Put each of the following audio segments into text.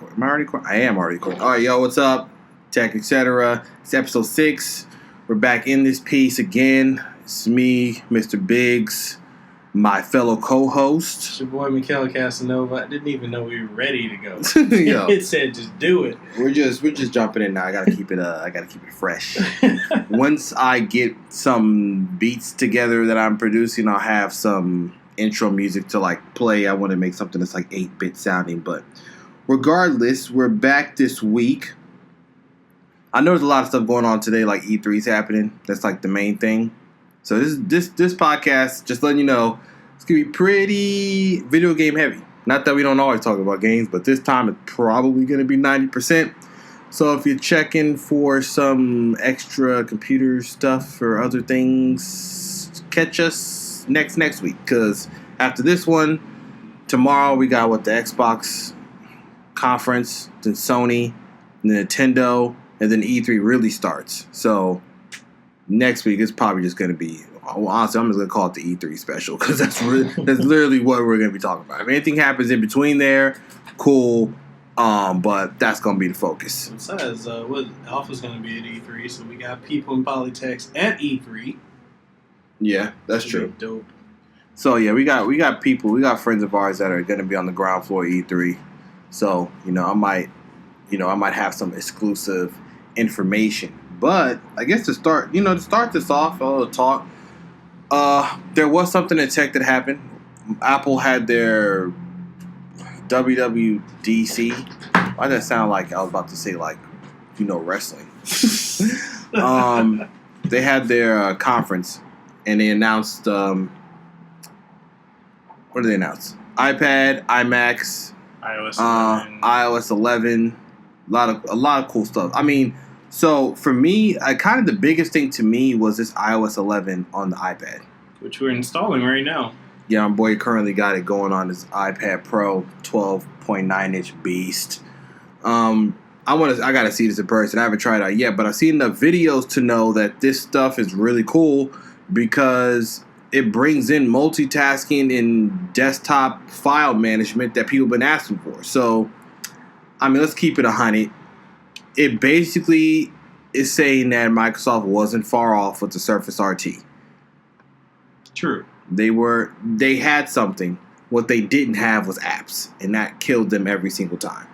Am I already recording? I am already recording. All right, yo, what's up? Tech, etc. It's episode 6. We're back in this piece again. It's me, Mr. Biggs, my fellow co-host. It's your boy, Mikhail Casanova. I didn't even know we were ready to go. Yo, It said just do it. we're just jumping in now. I gotta keep it fresh. Once I get some beats together that I'm producing, I'll have some intro music to like play. I want to make something that's like 8-bit sounding, but regardless, we're back this week. I know there's a lot of stuff going on today, like E3's happening. That's like the main thing. So this podcast, just letting you know, it's gonna be pretty video game heavy. Not that we don't always talk about games, but this time it's probably gonna be 90%. So if you're checking for some extra computer stuff or other things, catch us next week. Because after this one, tomorrow we got the Xbox conference, then Sony, then Nintendo, and then E3 really starts. So next week it's probably just going to be, honestly, I'm just going to call it the E3 special because that's literally what we're going to be talking about. If anything happens in between there, cool, but that's going to be the focus. Besides, Alpha's going to be at E3, so we got people in Polytechs at E3. Yeah, that's true. Dope. So yeah, we got people, we got friends of ours that are going to be on the ground floor of E3. So, I might have some exclusive information. But I guess to start this off, a little talk. There was something in tech that happened. Apple had their WWDC. Why did that sound like I was about to say wrestling? They had their conference and they announced what did they announce? iPad, iMacs, iOS 11, a lot of cool stuff. I mean, so for me, kind of the biggest thing to me was this iOS 11 on the iPad, which we're installing right now. Yeah, my boy currently got it going on his iPad Pro 12.9-inch beast. I gotta see this in person. I haven't tried it out yet, but I've seen enough videos to know that this stuff is really cool because it brings in multitasking and desktop file management that people have been asking for. So, I mean, let's keep it 100. It basically is saying that Microsoft wasn't far off with the Surface RT. True. They had something. What they didn't have was apps, and that killed them every single time.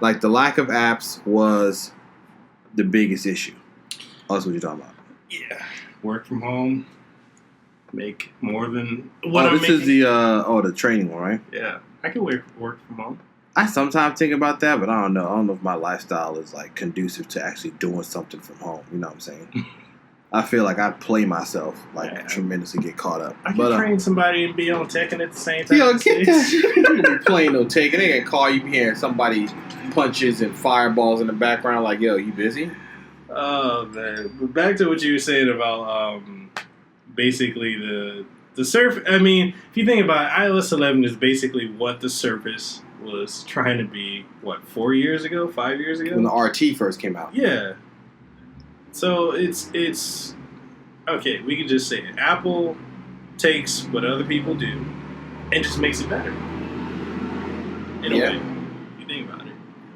Like, the lack of apps was the biggest issue. Oh, that's what you're talking about. Yeah. Work from home. Make more than is the training one, right? Yeah, I can work from home. I sometimes think about that, but I don't know. I don't know if my lifestyle is like conducive to actually doing something from home. You know what I'm saying? I feel like I play myself tremendously, get caught up. I can train somebody and be on Tekken at the same time. Yo, get that. You be playing no Tekken. They gonna call you here. Somebody punches and fireballs in the background. Like, yo, you busy? Oh man! But back to what you were saying about basically the Surface. I mean, if you think about it, iOS 11 is basically what the Surface was trying to be. What, 5 years ago? When the RT first came out. Yeah. So it's okay. We can just say it. Apple takes what other people do and just makes it better. In a way, if you think about it.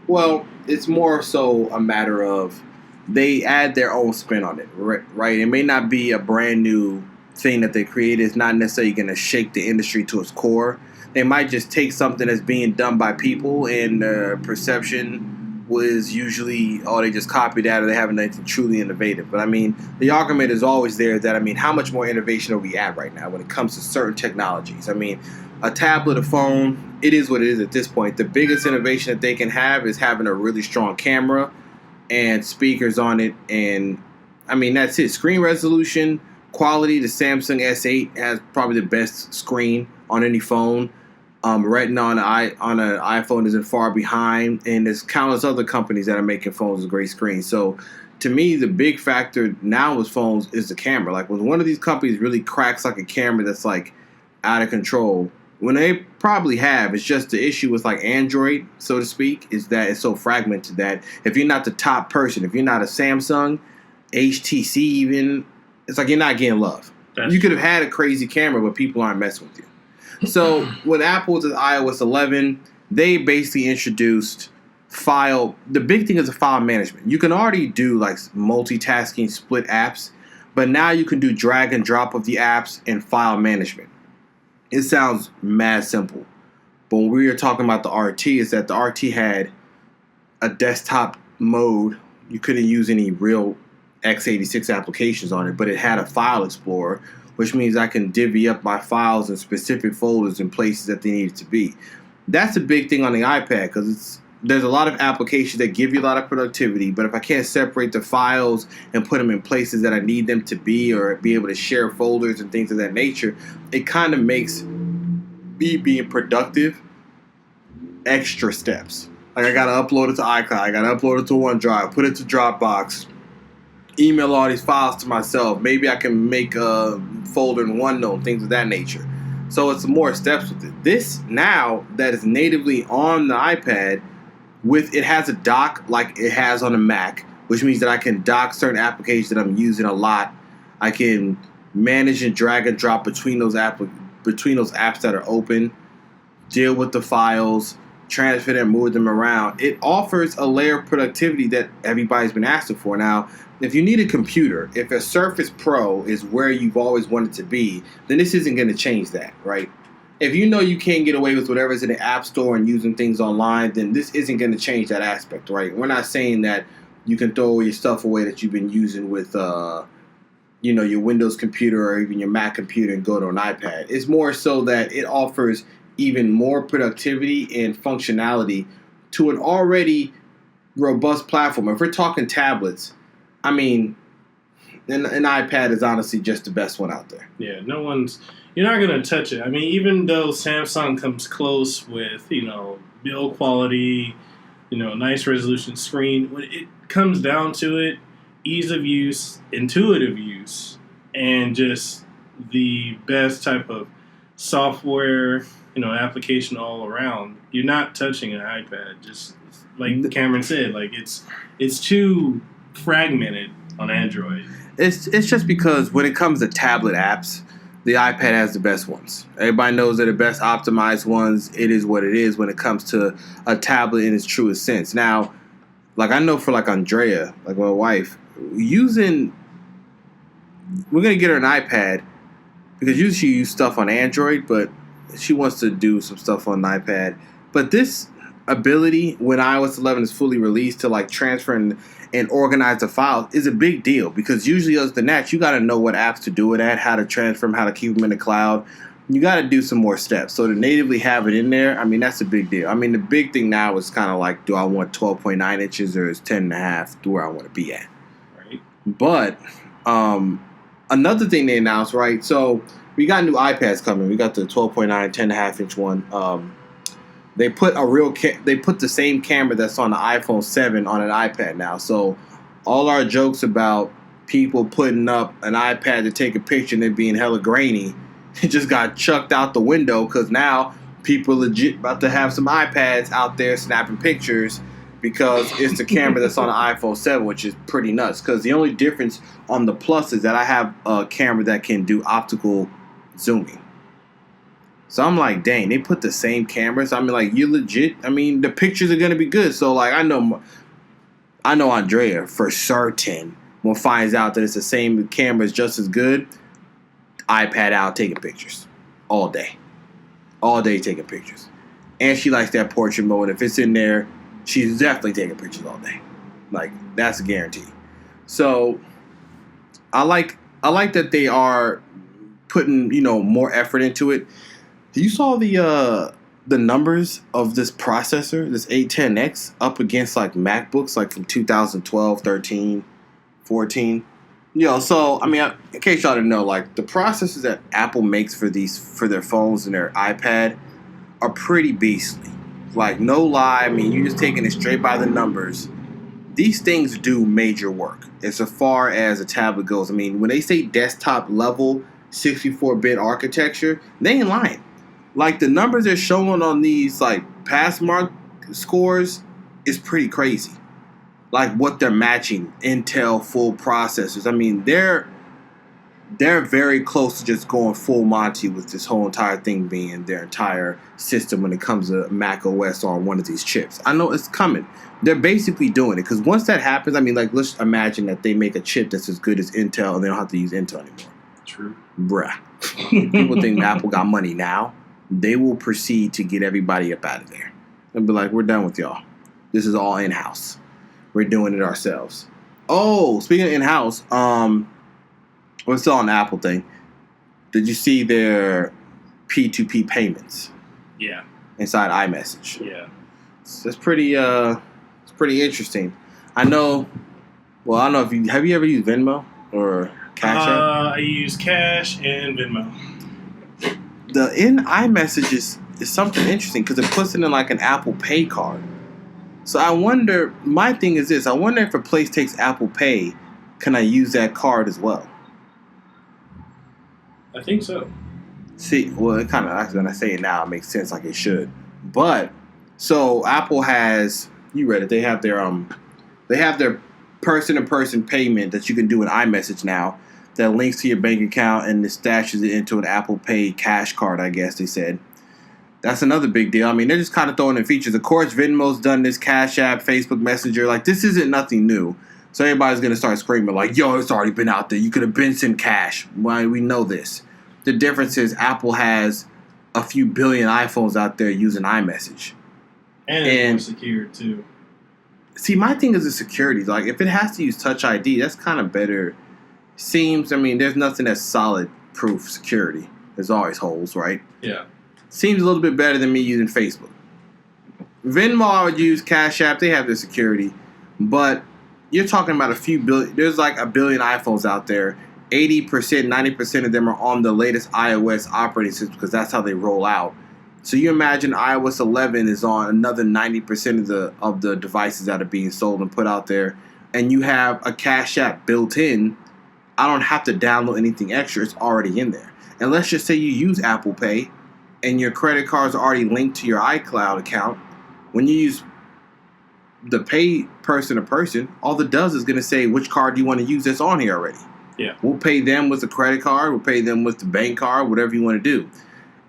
Well, it's more so a matter of they add their own spin on it, right? It may not be a brand new thing that they created. It's not necessarily going to shake the industry to its core. They might just take something that's being done by people, and the perception was usually, they just copied that or they haven't done anything truly innovative. But I mean, the argument is always there that, I mean, how much more innovation are we at right now when it comes to certain technologies? I mean, a tablet, a phone, it is what it is at this point. The biggest innovation that they can have is having a really strong camera and speakers on it, and I mean, that's it. Screen resolution, quality, the Samsung S8 has probably the best screen on any phone. Retina on an iPhone isn't far behind, and there's countless other companies that are making phones with great screens. So, to me, the big factor now with phones is the camera. Like, when one of these companies really cracks like a camera that's like out of control, when they probably have, it's just the issue with like Android, so to speak, is that it's so fragmented that if you're not the top person, if you're not a Samsung, HTC even, it's like you're not getting love. You could have had a crazy camera, but people aren't messing with you. So when Apple did iOS 11, they basically introduced the big thing is the file management. You can already do like multitasking split apps, but now you can do drag and drop of the apps and file management. It sounds mad simple, but when we were talking about the RT, is that the RT had a desktop mode. You couldn't use any real x86 applications on it, but it had a file explorer, which means I can divvy up my files in specific folders and places that they needed to be. That's a big thing on the iPad because there's a lot of applications that give you a lot of productivity, but if I can't separate the files and put them in places that I need them to be or be able to share folders and things of that nature, it kind of makes me being productive extra steps. Like I got to upload it to iCloud, I got to upload it to OneDrive, put it to Dropbox, email all these files to myself. Maybe I can make a folder in OneNote, things of that nature. So it's more steps with it. This now that is natively on the iPad, it has a dock like it has on a Mac, which means that I can dock certain applications that I'm using a lot. I can manage and drag and drop between those apps that are open, deal with the files, transfer them, move them around. It offers a layer of productivity that everybody's been asking for. Now, if you need a computer, if a Surface Pro is where you've always wanted to be, then this isn't going to change that, right? If you know you can't get away with whatever's in the App Store and using things online, then this isn't going to change that aspect, right? We're not saying that you can throw your stuff away that you've been using with, your Windows computer or even your Mac computer and go to an iPad. It's more so that it offers even more productivity and functionality to an already robust platform. If we're talking tablets, I mean, an iPad is honestly just the best one out there. Yeah, you're not going to touch it. I mean, even though Samsung comes close with, build quality, nice resolution screen, when it comes down to it, ease of use, intuitive use, and just the best type of software, application all around, you're not touching an iPad. Just like Cameron said, like it's too fragmented on Android. It's just because when it comes to tablet apps, the iPad has the best ones. Everybody knows they're the best optimized ones. It is what it is when it comes to a tablet in its truest sense. Now, like I know for like Andrea, like my wife, we're going to get her an iPad because usually she uses stuff on Android, but she wants to do some stuff on an iPad. But this ability, when iOS 11 is fully released, to like transfer and organize the files is a big deal because usually other than that, you got to know what apps to do it at, how to transfer them, how to keep them in the cloud. You got to do some more steps. So to natively have it in there, I mean, that's a big deal. I mean, the big thing now is kind of like, do I want 12.9 inches or is 10.5 to where I want to be at? Right. But another thing they announced, right? So we got new iPads coming. We got the 12.9, 10.5 inch one. They put they put the same camera that's on the iPhone 7 on an iPad now. So all our jokes about people putting up an iPad to take a picture and it being hella grainy, it just got chucked out the window because now people legit about to have some iPads out there snapping pictures because it's the camera that's on the iPhone 7, which is pretty nuts. Because the only difference on the Plus is that I have a camera that can do optical zooming. So I'm like, dang, they put the same cameras. I mean, like, you legit. I mean, the pictures are gonna be good. So like, I know Andrea for certain when finds out that it's the same camera is just as good. iPad out taking pictures all day taking pictures, and she likes that portrait mode. If it's in there, she's definitely taking pictures all day. Like that's a guarantee. So I like that they are putting more effort into it. You saw the numbers of this processor, this A10X, up against like MacBooks like from 2012, 13, 14. So I mean, in case y'all didn't know, like the processors that Apple makes for their phones and their iPad are pretty beastly. Like no lie, I mean, you're just taking it straight by the numbers. These things do major work as far as a tablet goes. I mean, when they say desktop level 64-bit architecture, they ain't lying. Like the numbers they're showing on these like pass mark scores is pretty crazy. Like what they're matching Intel full processors. I mean, they're they're very close to just going full Monty with this whole entire thing being their entire system when it comes to Mac OS on one of these chips. I know it's coming. They're basically doing it because once that happens, I mean, like, let's imagine that they make a chip that's as good as Intel and they don't have to use Intel anymore. True. Bruh. People think Apple got money now. They will proceed to get everybody up out of there. They'll be like, we're done with y'all. This is all in-house. We're doing it ourselves. Oh, speaking of in-house, we're still on the Apple thing. Did you see their P2P payments? Yeah. Inside iMessage. Yeah. It's pretty interesting. I know. Well, I don't know if have you ever used Venmo or Cash App? I use Cash and Venmo. The in iMessage is something interesting because it puts it in like an Apple Pay card. So I wonder. My thing is this: I wonder if a place takes Apple Pay, can I use that card as well? I think so. See, well, it kind of actually when I say it now, it makes sense like it should. But so Apple has, you read it. They have their person-to-person payment that you can do in iMessage now that links to your bank account and it stashes it into an Apple Pay cash card. I guess they said that's another big deal. I mean, they're just kind of throwing in features. Of course, Venmo's done this, Cash App, Facebook Messenger. Like this isn't nothing new. So everybody's gonna start screaming like, "Yo, it's already been out there. You could have been sent cash." Why we know this. The difference is Apple has a few billion iPhones out there using iMessage. And it's more secure, too. See, my thing is the security. Like, if it has to use Touch ID, that's kind of better. Seems, I mean, there's nothing that's solid proof security. There's always holes, right? Yeah. Seems a little bit better than me using Facebook. Venmo, I would use Cash App. They have their security. But you're talking about a few billion. There's like a billion iPhones out there. 80%, 90% of them are on the latest iOS operating system because that's how they roll out. So you imagine iOS 11 is on another 90% of the devices that are being sold and put out there, and you have a Cash App built in. I don't have to download anything extra. It's already in there. And let's just say you use Apple Pay and your credit cards are already linked to your iCloud account. When you use the pay person-to-person, all it does is going to say which card do you want to use that's on here already. Yeah. We'll pay them with the credit card. We'll pay them with the bank card, whatever you want to do.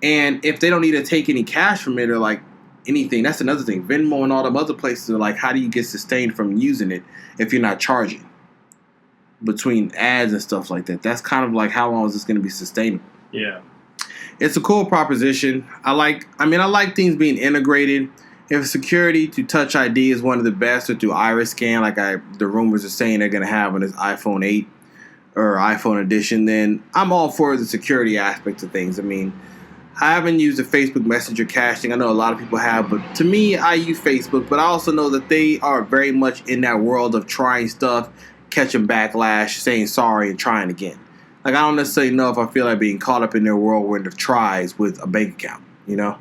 And if they don't need to take any cash from it or like anything, that's another thing. Venmo and all them other places are like, how do you get sustained from using it if you're not charging between ads and stuff like that? That's kind of like how long is this going to be sustainable? Yeah. It's a cool proposition. I like things being integrated. If security to Touch ID is one of the best or through iris scan, like the rumors are saying they're going to have on this iPhone 8 or iPhone edition, then I'm all for the security aspect of things. I mean, I haven't used the Facebook Messenger caching. I know a lot of people have, but to me, I use Facebook, but I also know that they are very much in that world of trying stuff, catching backlash, saying sorry, and trying again. Like, I don't necessarily know if I feel like being caught up in their whirlwind of tries with a bank account, you know?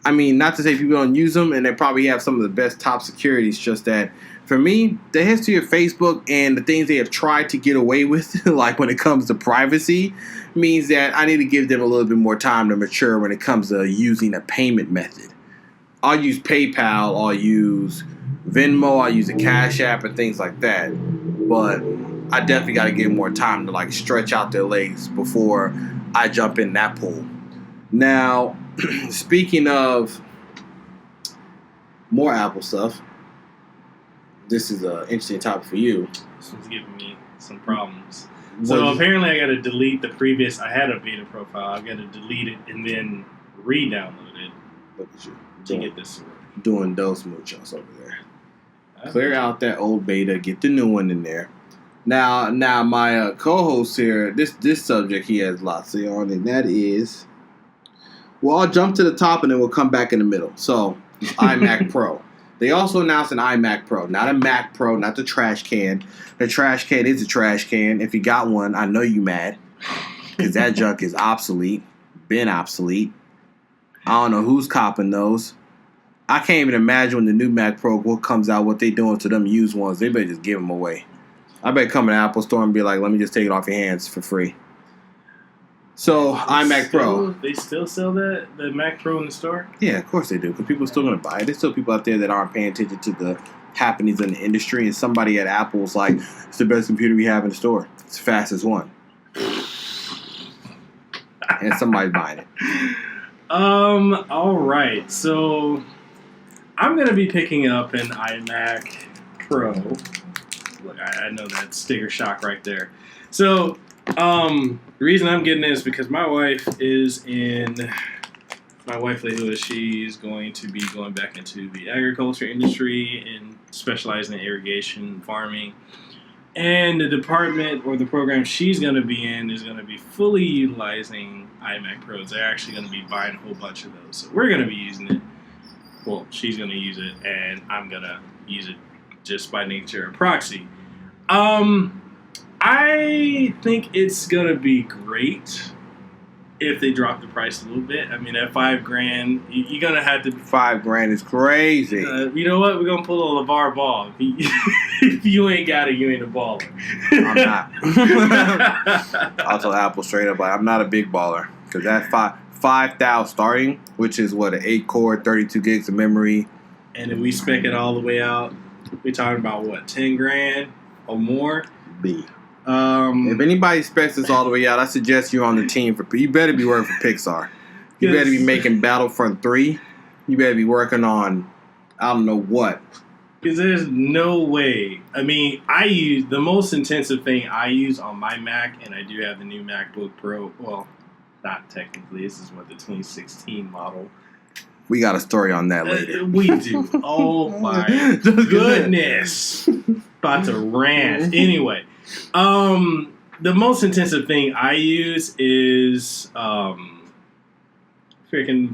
I mean, not to say people don't use them, and they probably have some of the best top security. It's just that, for me, the history of Facebook and the things they have tried to get away with, like when it comes to privacy, means that I need to give them a little bit more time to mature when it comes to using a payment method. I'll use PayPal, I'll use Venmo, I'll use a Cash App and things like that. But I definitely got to give more time to like stretch out their legs before I jump in that pool. Now, speaking of more Apple stuff, this is an interesting topic for you. This one's giving me some problems. So apparently I got to delete the previous, I had a beta profile, I got to delete it and then re-download it. Look at you. To get this doing those muchos over there. Clear out that old beta, get the new one in there. Now my co-host here, this subject he has lots to say on, and that is, well, I'll jump to the top and then we'll come back in the middle. So, iMac Pro. They also announced an iMac Pro, not a Mac Pro, not the trash can. The trash can is a trash can. If you got one, I know you mad, because that junk is obsolete, been obsolete. I don't know who's copping those. I can't even imagine when the new Mac Pro comes out, what they doing to them used ones. They better just give them away. I better come to the Apple Store and be like, let me just take it off your hands for free. So, iMac Pro. They still sell the Mac Pro in the store? Yeah, of course they do, because people are still going to buy it. There's still people out there that aren't paying attention to the happenings in the industry, and somebody at Apple's like, it's the best computer we have in the store. It's the fastest one. and somebody's buying it. All right. So I'm gonna be picking up an iMac Pro. Look, I know that sticker shock right there. So, the reason I'm getting it is because my wife Lehua, she's going to be going back into the agriculture industry and specializing in irrigation, farming. And the department or the program she's going to be in is going to be fully utilizing iMac Pros. They're actually going to be buying a whole bunch of those. So we're going to be using it. Well, she's going to use it, and I'm going to use it just by nature of proxy. I think it's going to be great if they drop the price a little bit. I mean, at $5,000, you're going to have to... $5,000 is crazy. You know what? We're going to pull a LeVar Ball. If you ain't got it, you ain't a baller. I'm not. I'll tell Apple straight up, I'm not a big baller. Because that 5,000 starting, which is what, an 8-core, 32 gigs of memory. And if we spec it all the way out, we're talking about what, $10,000 or more? B. If anybody specs this all the way out, I suggest you're on the team for. You better be working for Pixar. You better be making Battlefront 3. You better be working on, I don't know what. Because there's no way. I mean, I use the most intensive thing I use on my Mac, and I do have the new MacBook Pro. Well, not technically. This is what the 2016 model. We got a story on that later. We do. Oh my goodness! About to rant. Anyway. The most intensive thing I use is freaking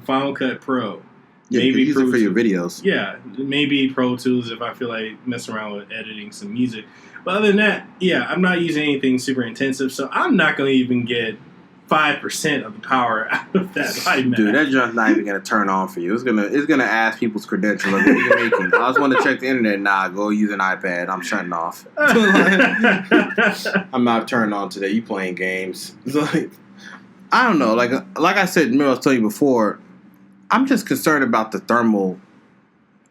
Final Cut Pro. Yeah, maybe you use it for your videos. Yeah, maybe Pro Tools if I feel like messing around with editing some music. But other than that, yeah, I'm not using anything super intensive, so I'm not going to even get 5% of the power out of that iMac. Dude, that junk's not even gonna turn on for you. It's gonna ask people's credentials. Like, what are you making? I just want to check the internet. Nah, go use an iPad. I'm shutting off. I'm not turning on today. You playing games? Like, I don't know. Like I said, remember I was telling you before. I'm just concerned about the thermal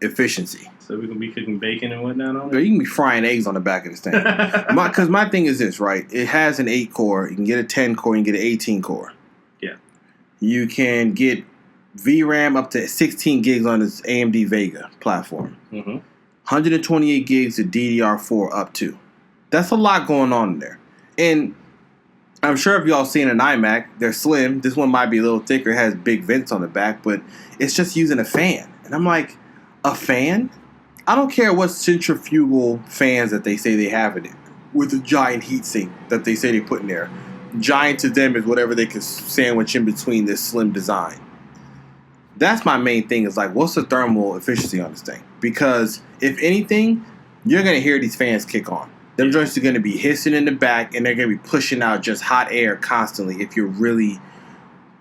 efficiency. So we're gonna be cooking bacon and whatnot on it? You can be frying eggs on the back of this thing. Because my thing is this, right? It has an 8-core. You can get a 10-core. You can get an 18-core. Yeah. You can get VRAM up to 16 gigs on this AMD Vega platform. 128 gigs of DDR4 up to. That's a lot going on in there. And I'm sure if y'all seen an iMac, they're slim. This one might be a little thicker. It has big vents on the back. But it's just using a fan. And I'm like, a fan? I don't care what centrifugal fans that they say they have in it with a giant heatsink that they say they put in there. Giant to them is whatever they can sandwich in between this slim design. That's my main thing is like, what's the thermal efficiency on this thing? Because if anything, you're going to hear these fans kick on. Them joints are going to be hissing in the back and they're going to be pushing out just hot air constantly if you're really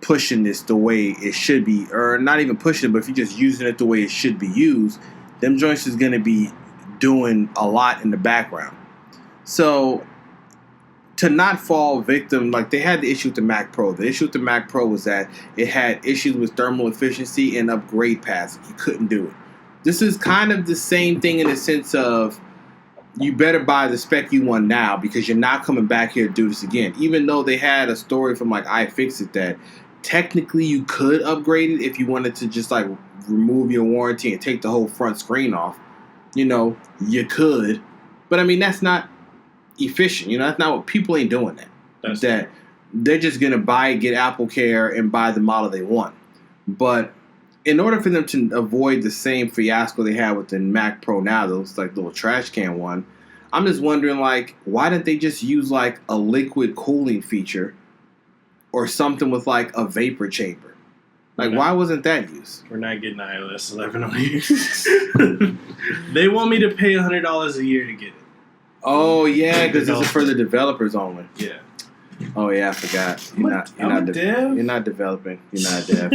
pushing this the way it should be. Or not even pushing it, but if you're just using it the way it should be used, them joints is going to be doing a lot in the background. So to not fall victim, like they had the issue with the Mac Pro. The issue with the Mac Pro was that it had issues with thermal efficiency and upgrade paths. You couldn't do it. This is kind of the same thing in the sense of you better buy the spec you want now because you're not coming back here to do this again. Even though they had a story from like iFixit that technically you could upgrade it if you wanted to just like remove your warranty and take the whole front screen off. You know, you could. But I mean, that's not efficient. You know, that's not what people ain't doing that. They're just going to buy, get Apple Care and buy the model they want. But in order for them to avoid the same fiasco they had with the Mac Pro now, those like little trash can one, I'm just wondering like, why didn't they just use like a liquid cooling feature or something with like a vapor chamber? Like, why wasn't that used? We're not getting iOS 11 on here. They want me to pay $100 a year to get it. Oh, yeah, because this is for the developers only. Yeah. Oh, yeah, I forgot. You're not developing. You're not dev.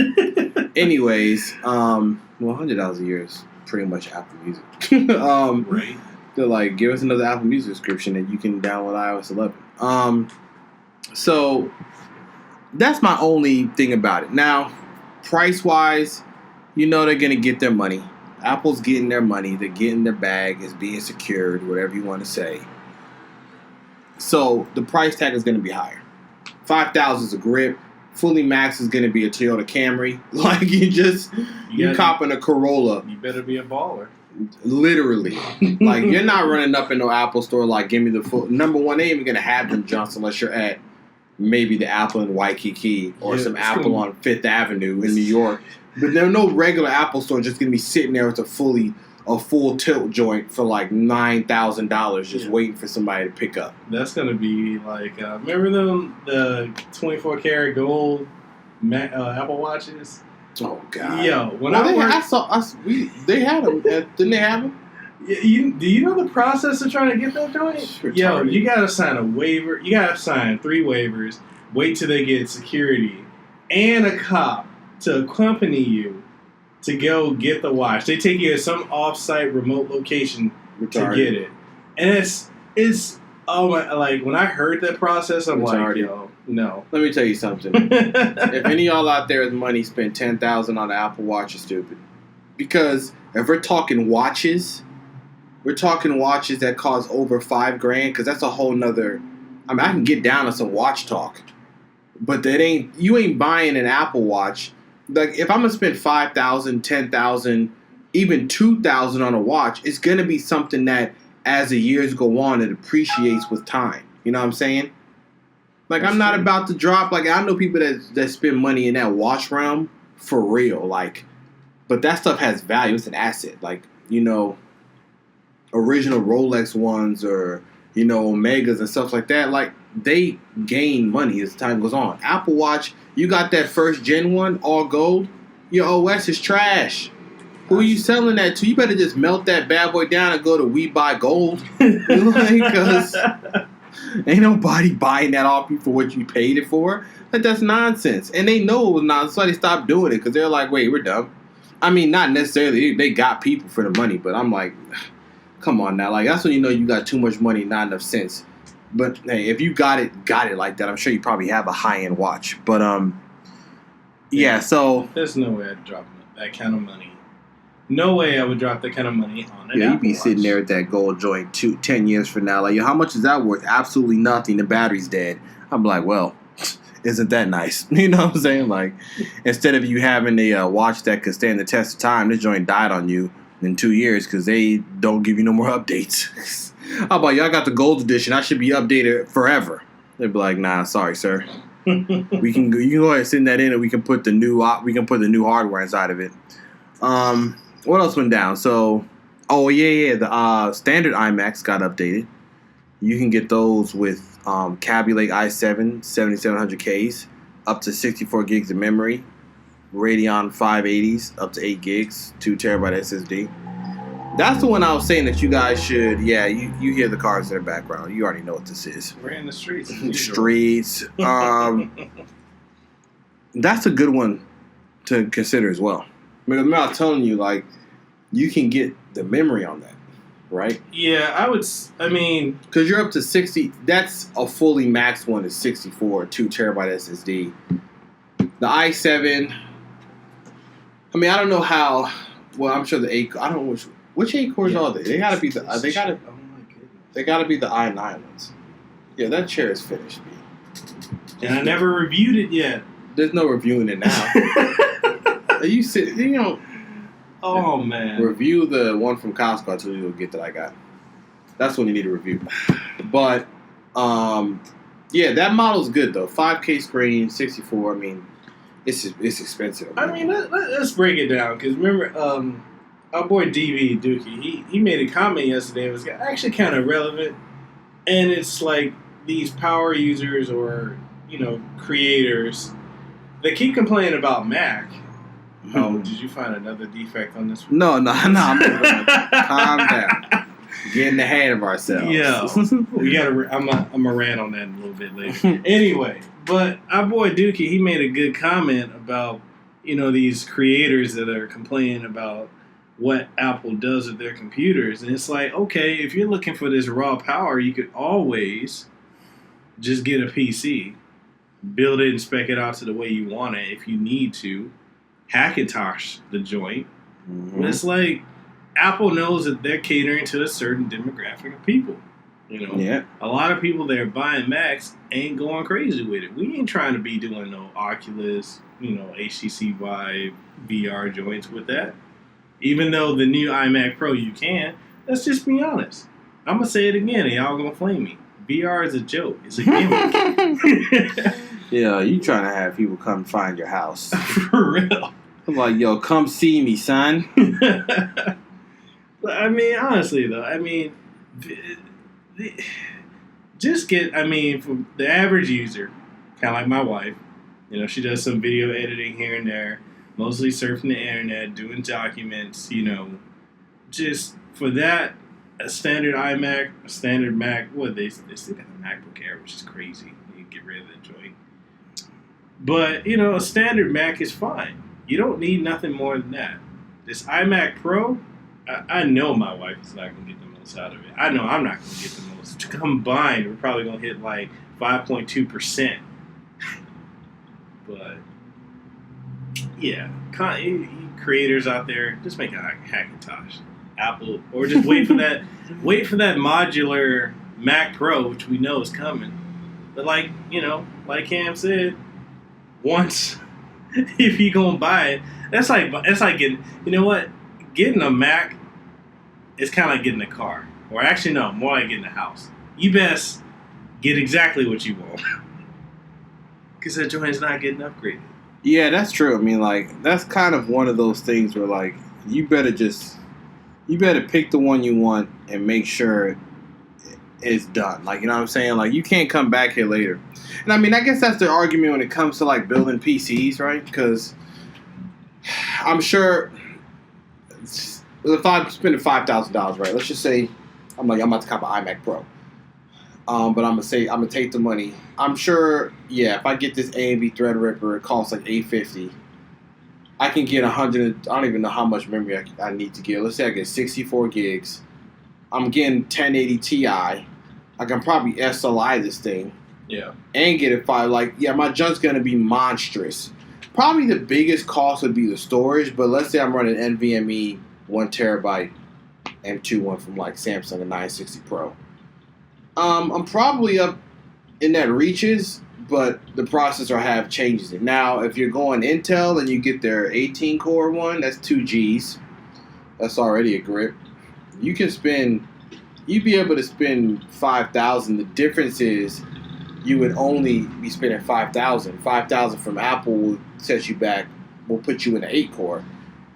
Anyways, well, $100 a year is pretty much Apple Music. Right. They're like, give us another Apple Music subscription and you can download iOS 11. So that's my only thing about it. Now, price-wise, you know they're going to get their money. Apple's getting their money. They're getting their bag. It's being secured, whatever you want to say. So the price tag is going to be higher. $5,000 is a grip. fully max is going to be a Toyota Camry. Like, you copping a Corolla. You better be a baller. Literally. Like, you're not running up in no Apple store like, give me the full. Number one, they ain't even going to have them junks unless you're at maybe the Apple in Waikiki or some Apple on Fifth Avenue in New York. But there's no regular Apple store just going to be sitting there with a full tilt joint for like $9,000 just waiting for somebody to pick up. That's going to be like, remember the 24 karat gold Apple Watches? Oh, God. Yo, they had them. Didn't they have them? Do you know the process of trying to get that joint? Yo, you got to sign a waiver. You got to sign 3 waivers. Wait till they get security and a cop to accompany you to go get the watch. They take you to some off-site remote location to get it. And it's like when I heard that process, I'm like, yo, no. Let me tell you something. If any of y'all out there with money spend $10,000 on an Apple Watch, you're stupid. Because if we're talking watches that cost over $5,000, because that's a whole nother. I mean, I can get down to some watch talk, but you ain't buying an Apple Watch. Like, if I'm gonna spend $5,000, $10,000, even $2,000 on a watch, it's gonna be something that, as the years go on, it appreciates with time. You know what I'm saying? Like, I'm not about to drop. Like, I know people that spend money in that watch realm for real. Like, but that stuff has value. It's an asset. Like, original Rolex ones or Omegas and stuff like that. Like, they gain money as time goes on. Apple Watch, you got that first gen one, all gold. Your OS is trash. Who are you selling that to? You better just melt that bad boy down and go to We Buy Gold. Because ain't nobody buying that off you for what you paid it for. Like, that's nonsense. And they know it was nonsense, so they stopped doing it because they're like, wait, we're dumb. I mean, not necessarily. They got people for the money, but I'm like, come on now. Like, that's when you know you got too much money, not enough sense. But hey, if you got it like that, I'm sure you probably have a high-end watch. But yeah. So there's no way I'd drop that kind of money. No way I would drop that kind of money on an Apple you'd be Watch. sitting there at that gold joint 10 years from now. Like, yo, how much is that worth? Absolutely nothing. The battery's dead. I'm like, well, isn't that nice? You know what I'm saying? Like, instead of you having a watch that could stand the test of time, this joint died on you in 2 years because they don't give you no more updates. How about y'all got the gold edition? I should be updated forever. They'd be like, nah, sorry, sir. You can go ahead and send that in, and we can put the new hardware inside of it. What else went down? So, the standard iMacs got updated. You can get those with Kaby Lake i7 7700Ks, up to 64 gigs of memory, Radeon 580s, up to 8 gigs, 2 terabyte SSD. That's the one I was saying that you guys should. Yeah, you hear the cars in the background. You already know what this is. We're in the streets. That's a good one to consider as well. I mean, I'm not telling you, like, you can get the memory on that, right? Yeah, I mean... Because you're up to 60... That's a fully maxed one is 64, 2 terabyte SSD. The i7... I mean, I don't know how... Well, I'm sure the 8... I don't know which 8 cores are they? They gotta be the... They gotta be the i9 ones. Yeah, that chair is finished, B. And I never reviewed it yet. There's no reviewing it now. Oh, man. Review the one from Costco until you'll get that I got. That's when you need to review. But, yeah, that model's good, though. 5K screen, 64. I mean, it's expensive. I mean, let's break it down. Because remember, our boy DV Dookie, he made a comment yesterday. It was actually kind of relevant. And it's like these power users or, creators, they keep complaining about Mac. Oh, did you find another defect on this one? No. Calm down. Getting ahead of ourselves. Yeah. I'm a rant on that a little bit later. Anyway, but our boy Dookie, he made a good comment about, these creators that are complaining about what Apple does with their computers. And it's like, okay, if you're looking for this raw power, you could always just get a PC, build it and spec it out to the way you want it if you need to. Hackintosh the joint. Mm-hmm. But it's like Apple knows that they're catering to a certain demographic of people. You know, Yeah. a lot of people that are buying Macs ain't going crazy with it. We ain't trying to be doing no Oculus, HTC Vive VR joints with that. Even though the new iMac Pro you can, let's just be honest. I'm gonna say it again, and y'all gonna flame me. VR is a joke. It's a gimmick. Yeah, you trying to have people come find your house. For real. I'm like, yo, come see me, son. But I mean, honestly though, just get, for the average user, kind of like my wife, she does some video editing here and there, mostly surfing the internet, doing documents, just for that, a standard iMac, a standard Mac, they still got the MacBook Air, which is crazy. You can get rid of that joint. But, a standard Mac is fine. You don't need nothing more than that. This iMac Pro, I know my wife is not going to get the most out of it. I know I'm not going to get the most. Combined, we're probably going to hit like 5.2%. But, yeah, creators out there, just make a Hackintosh. Apple, or just wait for that modular Mac Pro, which we know is coming. But like Cam said, once if you gonna buy it, that's like getting, getting a Mac is kind of like getting a car, or actually no, more like getting a house. You best get exactly what you want, because that joint's not getting upgraded. Yeah, that's true. I mean, like, that's kind of one of those things where, like, you better pick the one you want and make sure it's done. Like, you know what I'm saying? Like, you can't come back here later. And I mean, I guess that's the argument when it comes to, like, building PCs, right? Because I'm sure if I'm spending $5,000, right? Let's just say I'm about to cop an iMac Pro. But I'm gonna take the money. I'm sure, yeah, if I get this AMD Threadripper, it costs like $850. I can get 100. I don't even know how much memory I need to get. Let's say I get 64 gigs. I'm getting 1080 Ti. I can probably SLI this thing. Yeah. And get it my junk's gonna be monstrous. Probably the biggest cost would be the storage, but let's say I'm running NVMe 1 terabyte M2 one from like Samsung, a 960 Pro. I'm probably up in that reaches, but the processor changes it. Now, if you're going Intel and you get their 18 core one, that's 2 Gs. That's already a grip. You'd be able to spend $5,000. The difference is you would only be spending $5,000. $5,000 from Apple will set you back, will put you in an 8 core.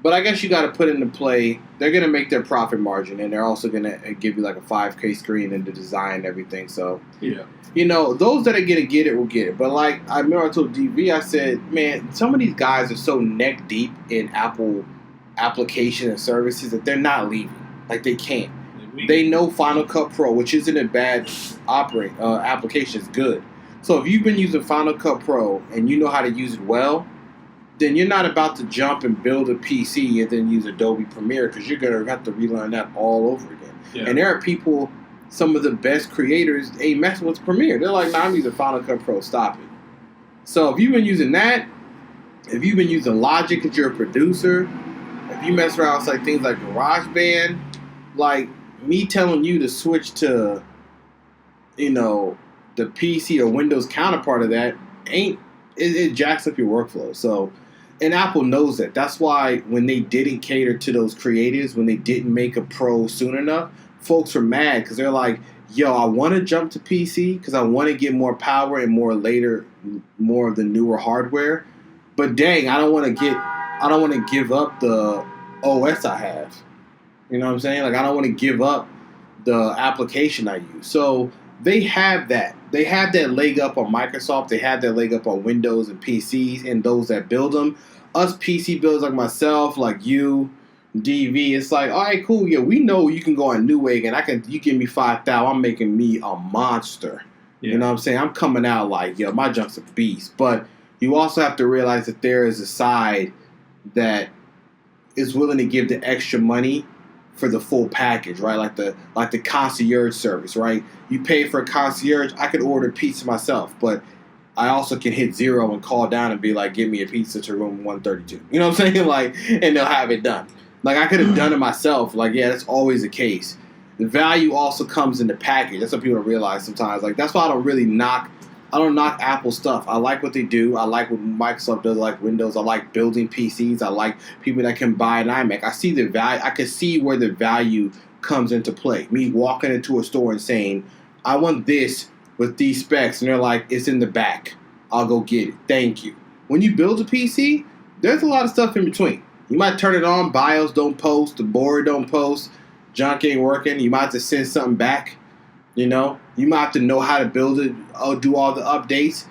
But I guess you got to put into play, they're going to make their profit margin, and they're also going to give you like a 5K screen and the design and everything. So, yeah, those that are going to get it will get it. But like I remember I told DV, I said, man, some of these guys are so neck deep in Apple applications and services that they're not leaving. Like, they can't. They know Final Cut Pro, which isn't a bad application. It's good. So if you've been using Final Cut Pro and you know how to use it well, then you're not about to jump and build a PC and then use Adobe Premiere, because you're going to have to relearn that all over again. Yeah. And there are people, some of the best creators, ain't messing with Premiere. They're like, nah, I'm using Final Cut Pro, stop it. So if you've been using that, if you've been using Logic because you're a producer, if you mess around with like things like GarageBand, like me telling you to switch to, the PC or Windows counterpart of that, it jacks up your workflow. So, and Apple knows that. That's why when they didn't cater to those creatives, when they didn't make a Pro soon enough, folks were mad because they're like, yo, I want to jump to PC because I want to get more power and more of the newer hardware. But dang, I don't want to give up the OS I have. You know what I'm saying? Like, I don't want to give up the application I use. So they have that. They have that leg up on Microsoft. They have that leg up on Windows and PCs and those that build them. Us PC builders like myself, like you, DV, it's like, all right, cool. Yeah, we know you can go on Newegg and you give me 5,000, I'm making me a monster. Yeah. You know what I'm saying? I'm coming out like, yo, my junk's a beast. But you also have to realize that there is a side that is willing to give the extra money for the full package, right? Like the concierge service, right? You pay for a concierge, I could order pizza myself, but I also can hit 0 and call down and be like, give me a pizza to room 132. You know what I'm saying? Like, and they'll have it done. Like, I could have done it myself. Like, yeah, that's always the case. the value also comes in the package. That's what people don't realize sometimes. Like, that's why I don't knock Apple stuff. I like what they do. I like what Microsoft does. I like Windows. I like building PCs. I like people that can buy an iMac. I see the value. I can see where the value comes into play. Me walking into a store and saying, I want this with these specs. And they're like, it's in the back. I'll go get it. Thank you. When you build a PC, there's a lot of stuff in between. You might turn it on. BIOS don't post. The board don't post. Junk ain't working. You might have to send something back. You might have to know how to build it, do all the updates.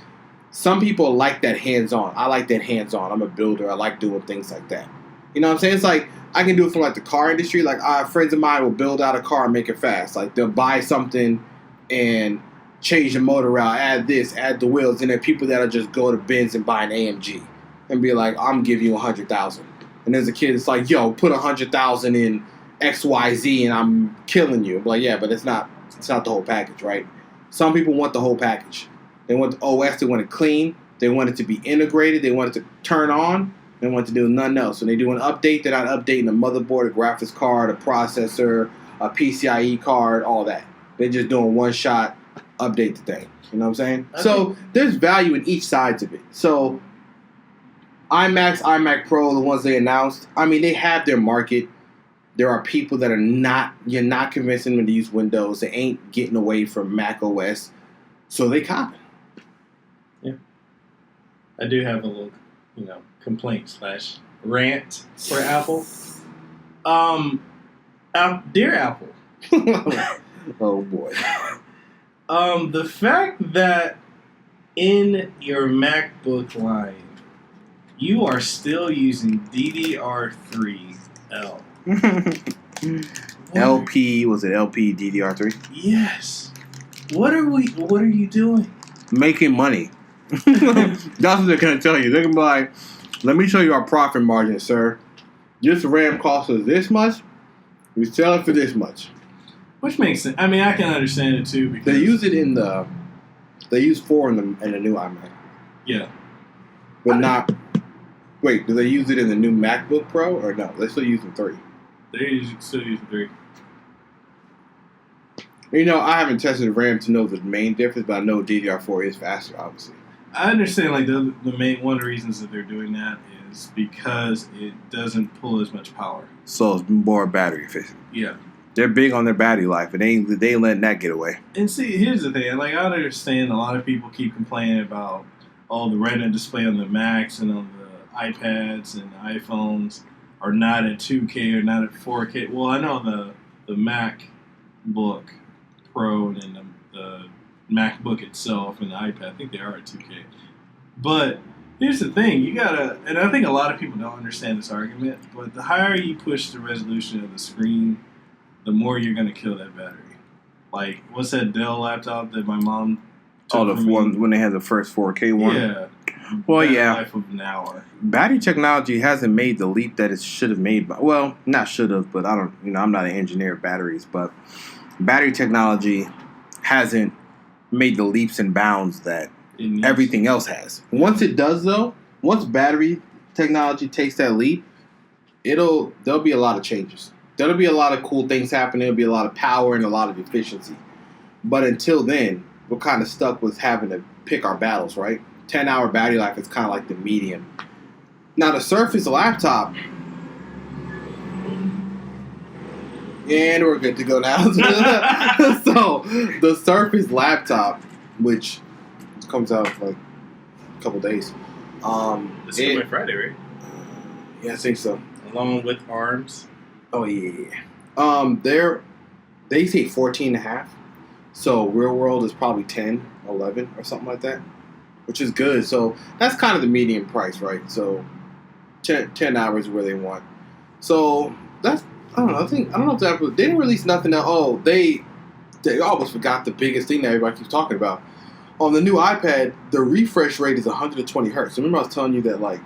Some people like that hands-on. I like that hands-on. I'm a builder. I like doing things like that. You know what I'm saying? It's like I can do it from like the car industry. Like friends of mine will build out a car and make it fast. Like they'll buy something and change the motor out, add this, add the wheels, and then people that'll just go to Benz and buy an AMG and be like, I'm giving you $100,000. And there's a kid that's like, yo, put $100,000 in XYZ and I'm killing you. I'm like, yeah, but it's not the whole package, right? Some people want the whole package. They want the OS, they want it clean, they want it to be integrated, they want it to turn on, they want to do nothing else. When they do an update, they're not updating the motherboard, a graphics card, a processor, a PCIe card, all that. They're just doing one shot, update the thing. You know what I'm saying? So there's value in each sides of it. So iMac Pro, the ones they announced, I mean, they have their market. There are people that you're not convincing them to use Windows. They ain't getting away from Mac OS. So they copy. Yeah. I do have a little, complaint / rant for Apple. Dear Apple. Oh, boy. The fact that in your MacBook line, you are still using DDR3L. LP, was it LP DDR3? Yes. What are you doing? Making money. That's what they're going to tell you. They're going to be like, let me show you our profit margin, sir. This RAM costs us this much. We sell it for this much. Which makes sense. I mean, I can understand it too because they use it they use 4 in the new iMac. Yeah. But not. Wait, do they use it in the new MacBook Pro or no? They're still using 3. They're still using 3. I haven't tested the RAM to know the main difference, but I know DDR4 is faster, obviously. I understand, like, the main one of the reasons that they're doing that is because it doesn't pull as much power. So it's more battery efficient. Yeah. They're big on their battery life, and they ain't letting that get away. And see, here's the thing. Like, I understand a lot of people keep complaining about, the Retina display on the Macs and on the iPads and iPhones are not at 2K or not at 4K. Well, I know the MacBook Pro and the MacBook itself and the iPad, I think they are at 2K. But here's the thing, and I think a lot of people don't understand this argument, but the higher you push the resolution of the screen, the more you're going to kill that battery. Like, what's that Dell laptop that my mom took the one when they had the first 4K one? Yeah. Well, yeah. Life of an hour. Battery technology hasn't made the leap that it should have made. Well, not should have, but I don't. I'm not an engineer of batteries, but battery technology hasn't made the leaps and bounds that everything else has. Once it does, though, once battery technology takes that leap, there'll be a lot of changes. There'll be a lot of cool things happening. There'll be a lot of power and a lot of efficiency. But until then, we're kind of stuck with having to pick our battles, right? 10-hour battery life is kind of like the medium. Now, the Surface laptop, and we're good to go now. So, the Surface laptop, which comes out like a couple days. It's coming Friday, right? Yeah, I think so. Along with ARMS. Oh, yeah. They say 14.5. So, real world is probably 10, 11 or something like that, which is good. So, that's kind of the median price, right? So, 10 hours is where they want. So, that's, I don't know. I don't know if they didn't release nothing else. Oh, they almost forgot the biggest thing that everybody keeps talking about. On the new iPad, the refresh rate is 120 hertz. Remember I was telling you that, like,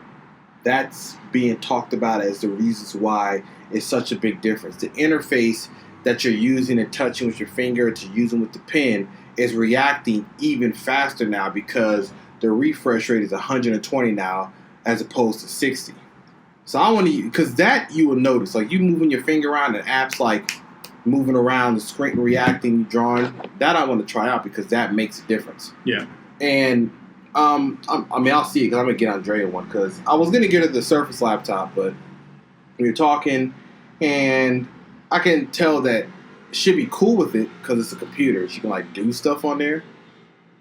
that's being talked about as the reasons why it's such a big difference. The interface that you're using and touching with your finger to using with the pen is reacting even faster now because the refresh rate is 120 now as opposed to 60. So I want to, because that you will notice, like you moving your finger around and apps like moving around the screen, reacting, drawing. That I want to try out because that makes a difference. Yeah. And I mean, I'll see it because I'm gonna get Andrea one because I was gonna get her the Surface laptop, but we were talking, and I can tell that she'd be cool with it because it's a computer. She can like do stuff on there,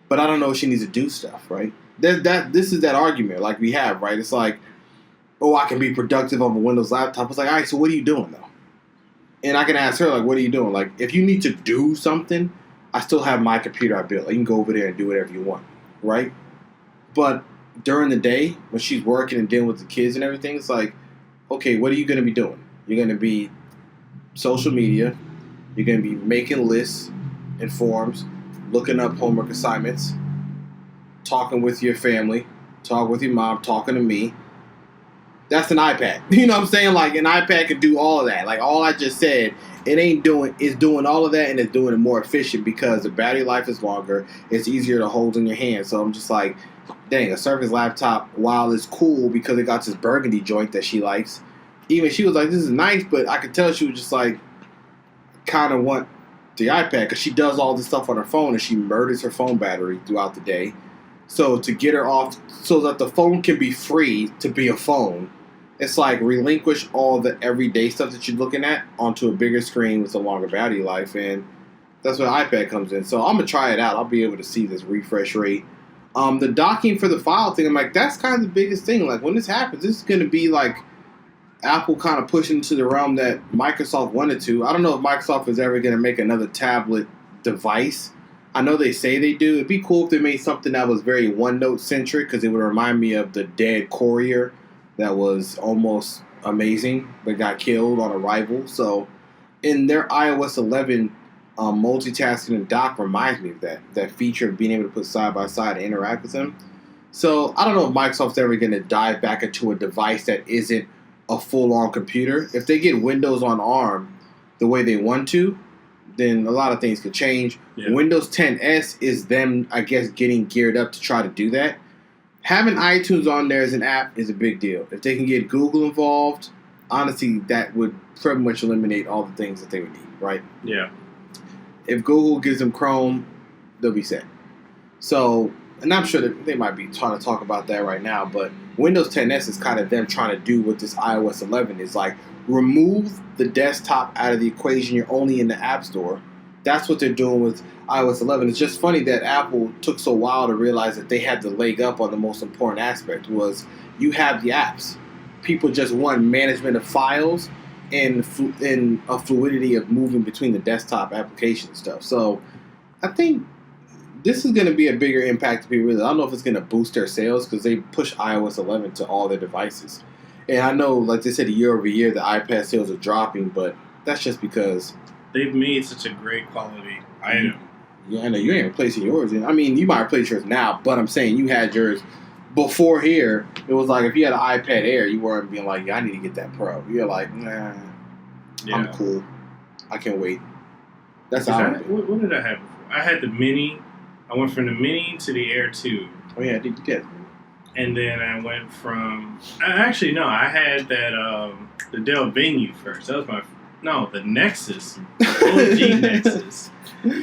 but I don't know if she needs to do stuff. Right? This is that argument like we have. Right? It's like, oh, I can be productive on a Windows laptop. It's like, all right, so what are you doing though? And I can ask her like, what are you doing? Like, if you need to do something, I still have my computer I built. Like, you can go over there and do whatever you want, right? But during the day when she's working and dealing with the kids and everything, it's like, okay, what are you going to be doing? You're going to be social media. You're going to be making lists and forms, looking up homework assignments, talking with your family, talking with your mom, talking to me. That's an iPad. You know what I'm saying? Like, an iPad can do all of that. Like, all I just said, it's doing all of that, and it's doing it more efficient because the battery life is longer. It's easier to hold in your hand. So I'm just like, dang, a Surface laptop, while it's cool because it got this burgundy joint that she likes, even she was like, this is nice, but I could tell she was just like, kind of want the iPad because she does all this stuff on her phone and she murders her phone battery throughout the day. So to get her off so that the phone can be free to be a phone, it's like relinquish all the everyday stuff that you're looking at onto a bigger screen with a longer battery life, and that's where the iPad comes in. So I'm going to try it out. I'll be able to see this refresh rate. The docking for the file thing, I'm like, that's kind of the biggest thing. Like, when this happens, this is going to be like Apple kind of pushing into the realm that Microsoft wanted to. I don't know if Microsoft is ever going to make another tablet device. I know they say they do. It'd be cool if they made something that was very OneNote centric because it would remind me of the dead Courier that was almost amazing but got killed on arrival. So in their iOS 11, multitasking and dock reminds me of that feature of being able to put side by side and interact with them. So I don't know if Microsoft's ever going to dive back into a device that isn't a full-on computer. If they get Windows on ARM the way they want to, then a lot of things could change. Yeah. Windows 10S is them, I guess, getting geared up to try to do that. Having iTunes on there as an app is a big deal. If they can get Google involved, honestly, that would pretty much eliminate all the things that they would need, right? Yeah. If Google gives them Chrome, they'll be set. So, and I'm sure that they might be trying to talk about that right now, but Windows 10S is kind of them trying to do what this iOS 11 is like. Remove the desktop out of the equation. You're only in the App Store. That's what they're doing with iOS 11. It's just funny that Apple took so while to realize that they had the leg up on the most important aspect was you have the apps. People just want management of files and a fluidity of moving between the desktop application and stuff. So I think this is going to be a bigger impact to people. I don't know if it's going to boost their sales because they push iOS 11 to all their devices. And I know, like they said, year over year, the iPad sales are dropping, but that's just because they've made such a great quality item. Yeah, I know you ain't replacing yours. I mean, you might replace yours now, but I'm saying you had yours before here. It was like if you had an iPad Air, you weren't being like, yeah, I need to get that Pro. You're like, nah, yeah. I'm cool. I can't wait. That's how what did I have before? I had the Mini. I went from the Mini to the Air 2. Oh, yeah, you did. And then I went from... Actually, no, I had that, the Dell Venue first. That was the Nexus. OG Nexus.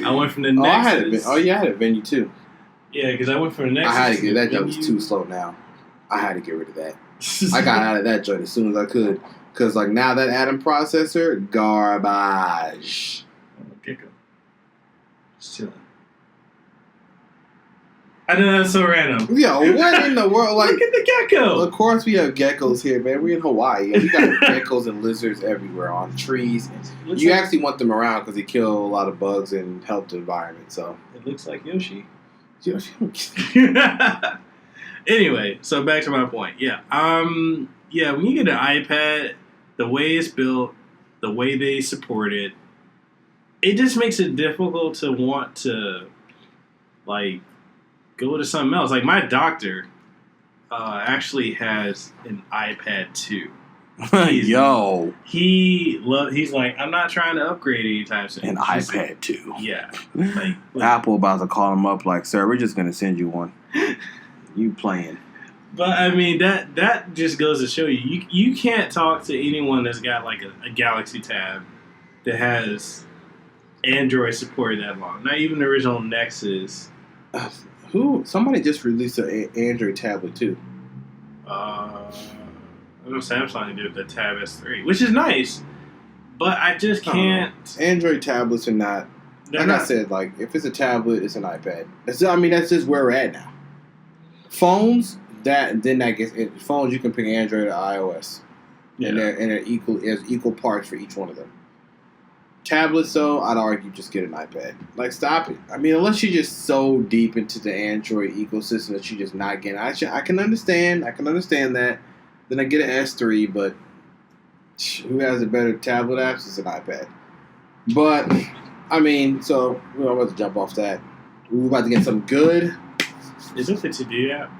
I went from the Nexus. I had a Venue too. Yeah, because I went from the Nexus. I had to get that. That was too slow now. I had to get rid of that. I got out of that joint as soon as I could. Because, like, now that Atom processor, garbage. Gecko. Just chilling. I know that's so random. Yo, what in the world? Like, look at the gecko. Of course we have geckos here, man. We're in Hawaii. We got geckos and lizards everywhere on trees. You actually want them around because they kill a lot of bugs and help the environment. So it looks like Yoshi. Anyway, so back to my point. Yeah. Yeah, when you get an iPad, the way it's built, the way they support it, it just makes it difficult to want to, like, go to something else. Like, my doctor actually has an iPad 2. Yo. He's like, I'm not trying to upgrade anytime soon. An iPad 2. Yeah. Like, Apple about to call him up like, sir, we're just going to send you one. You playing. But, I mean, that just goes to show you can't talk to anyone that's got, like, a Galaxy Tab that has Android supported that long. Not even the original Nexus. Somebody just released an Android tablet too. I know Samsung did the Tab S3, which is nice, but I just can't. Android tablets are not. I said, like, if it's a tablet, it's an iPad. That's just where we're at now. Phones, phones, you can pick Android or iOS, and they're equal. There's equal parts for each one of them. Tablets, though, I'd argue just get an iPad. Like, stop it. I mean, unless you're just so deep into the Android ecosystem that you're just not getting. I can understand that. Then I get an S3, but who has a better tablet apps? It's an iPad. But I mean, so we're about to jump off that. We're about to get some good. Is this a to-do app?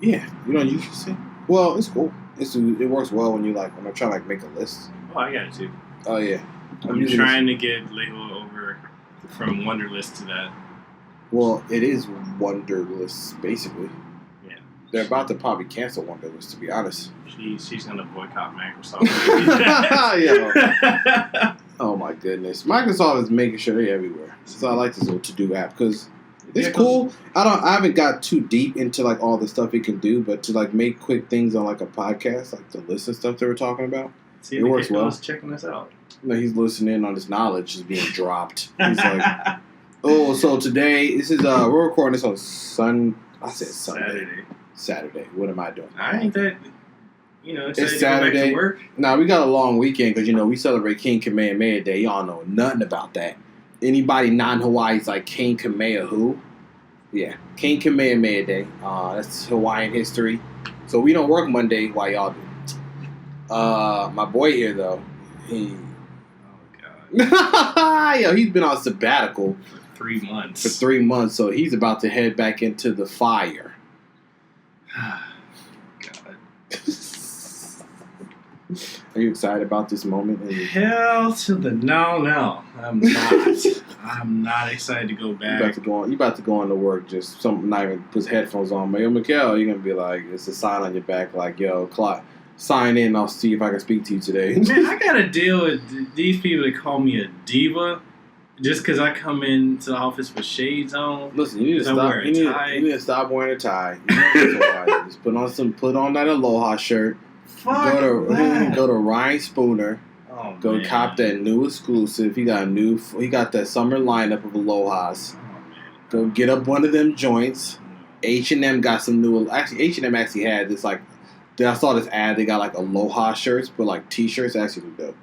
Yeah, you don't usually see. Well, it's cool. It works well when I'm trying to make a list. Oh, I got it too. Oh yeah. I'm trying to get Lego over from Wunderlist to that. Well, it is Wunderlist basically. Yeah. They're about to probably cancel Wunderlist, to be honest. She's gonna boycott Microsoft. Yeah. Oh my goodness, Microsoft is making sure they're everywhere. So I like this little to-do app because it's cool. I haven't got too deep into like all the stuff it can do, but to like make quick things on like a podcast, like the list of stuff they were talking about, see, it works well. Checking this out. No, he's listening on his knowledge is being dropped. He's like, oh, so today this is we're recording this on Sunday. What am I doing? I ain't that. It's Saturday. To go back to work. Nah, we got a long weekend because we celebrate King Kamehameha Day. Y'all know nothing about that. Anybody non-Hawaii's like King Kamehameha who? Yeah, King Kamehameha Day. That's Hawaiian history. So we don't work Monday while y'all do. My boy here though, oh god, yo, he's been on sabbatical for 3 months. For 3 months, so he's about to head back into the fire. God. Are you excited about this moment? Hell to the no. I'm not. I'm not excited to go back. You about to go on to work, just something not even put headphones on. But yo, Mikhail, you're gonna be like, it's a sign on your back, like, yo, Clyde, sign in. I'll see if I can speak to you today. Man, I gotta deal with these people that call me a diva just because I come into the office with shades on. Listen, you need to stop. You need to stop wearing a tie. Just put on that Aloha shirt. Go to Ryan Spooner. Oh, go man. Cop that new exclusive. He got that summer lineup of Alohas. Oh, man. Go get up one of them joints. H&M got some new. Actually, H&M actually had this like. I saw this ad. They got like Aloha shirts, but like t-shirts. Actually dope.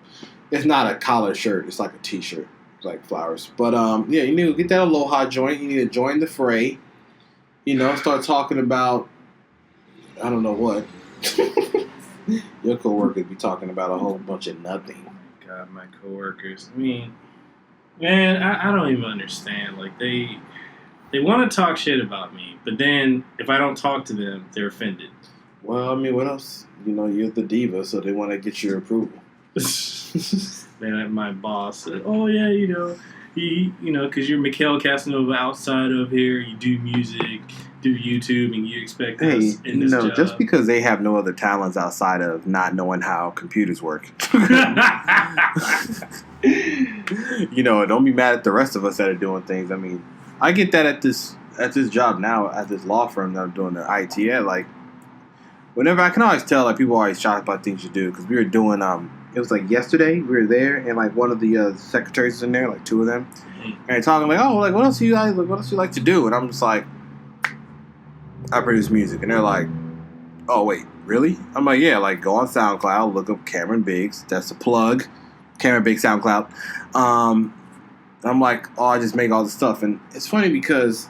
It's not a collar shirt. It's like a t-shirt, like flowers. But yeah, you need to get that Aloha joint. You need to join the fray. Start talking about. I don't know what. Your coworkers be talking about a whole bunch of nothing. God, my coworkers. I mean, man, I don't even understand. Like they want to talk shit about me, but then if I don't talk to them, they're offended. Well, I mean, what else? You're the diva, so they want to get your approval. Then my boss said, "Oh yeah, because you're Mikhail Casanova outside of here. You do music, do YouTube, and you expect us in this job." Just because they have no other talents outside of not knowing how computers work. Don't be mad at the rest of us that are doing things. I mean, I get that at this job now, at this law firm that I'm doing the IT at. Like, whenever I can always tell, like, people are always shocked about things you do because we were doing it was like yesterday we were there and like one of the secretaries was in there, like two of them, and they're talking like, oh, like what else do you like to do? And I'm just like, I produce music, and they're like, oh wait, really? I'm like, yeah, like go on SoundCloud, look up Cameron Biggs, that's a plug, Cameron Biggs SoundCloud. I'm like, oh, I just make all this stuff, and it's funny because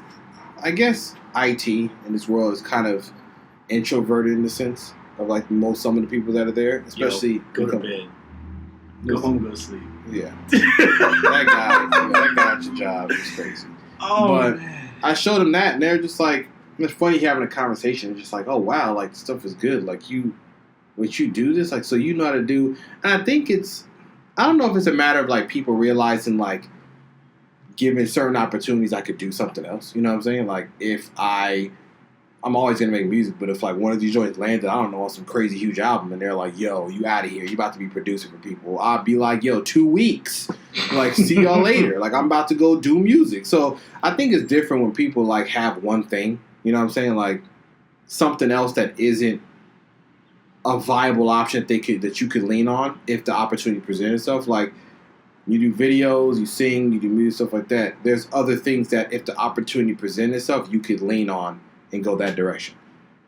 I guess IT in this world is kind of introverted in the sense of like some of the people that are there, especially go to bed, go home, go sleep. Yeah, that guy at your job is crazy. Oh, but man. I showed them that, and they're just like, it's funny having a conversation. Just like, oh wow, like stuff is good. Like what you do this, like so you know how to do. And I think I don't know if it's a matter of like people realizing like, given certain opportunities, I could do something else. You know what I'm saying? Like if I I'm always gonna make music, but if like one of these joints landed, I don't know, on some crazy huge album, and they're like, "Yo, you out of here? You about to be producing for people?" I'll be like, "Yo, 2 weeks. Like, see y'all later. Like, I'm about to go do music." So I think it's different when people like have one thing. You know what I'm saying? Like something else that isn't a viable option that you could lean on if the opportunity presents itself. Like you do videos, you sing, you do music, stuff like that. There's other things that if the opportunity presents itself, you could lean on and go that direction.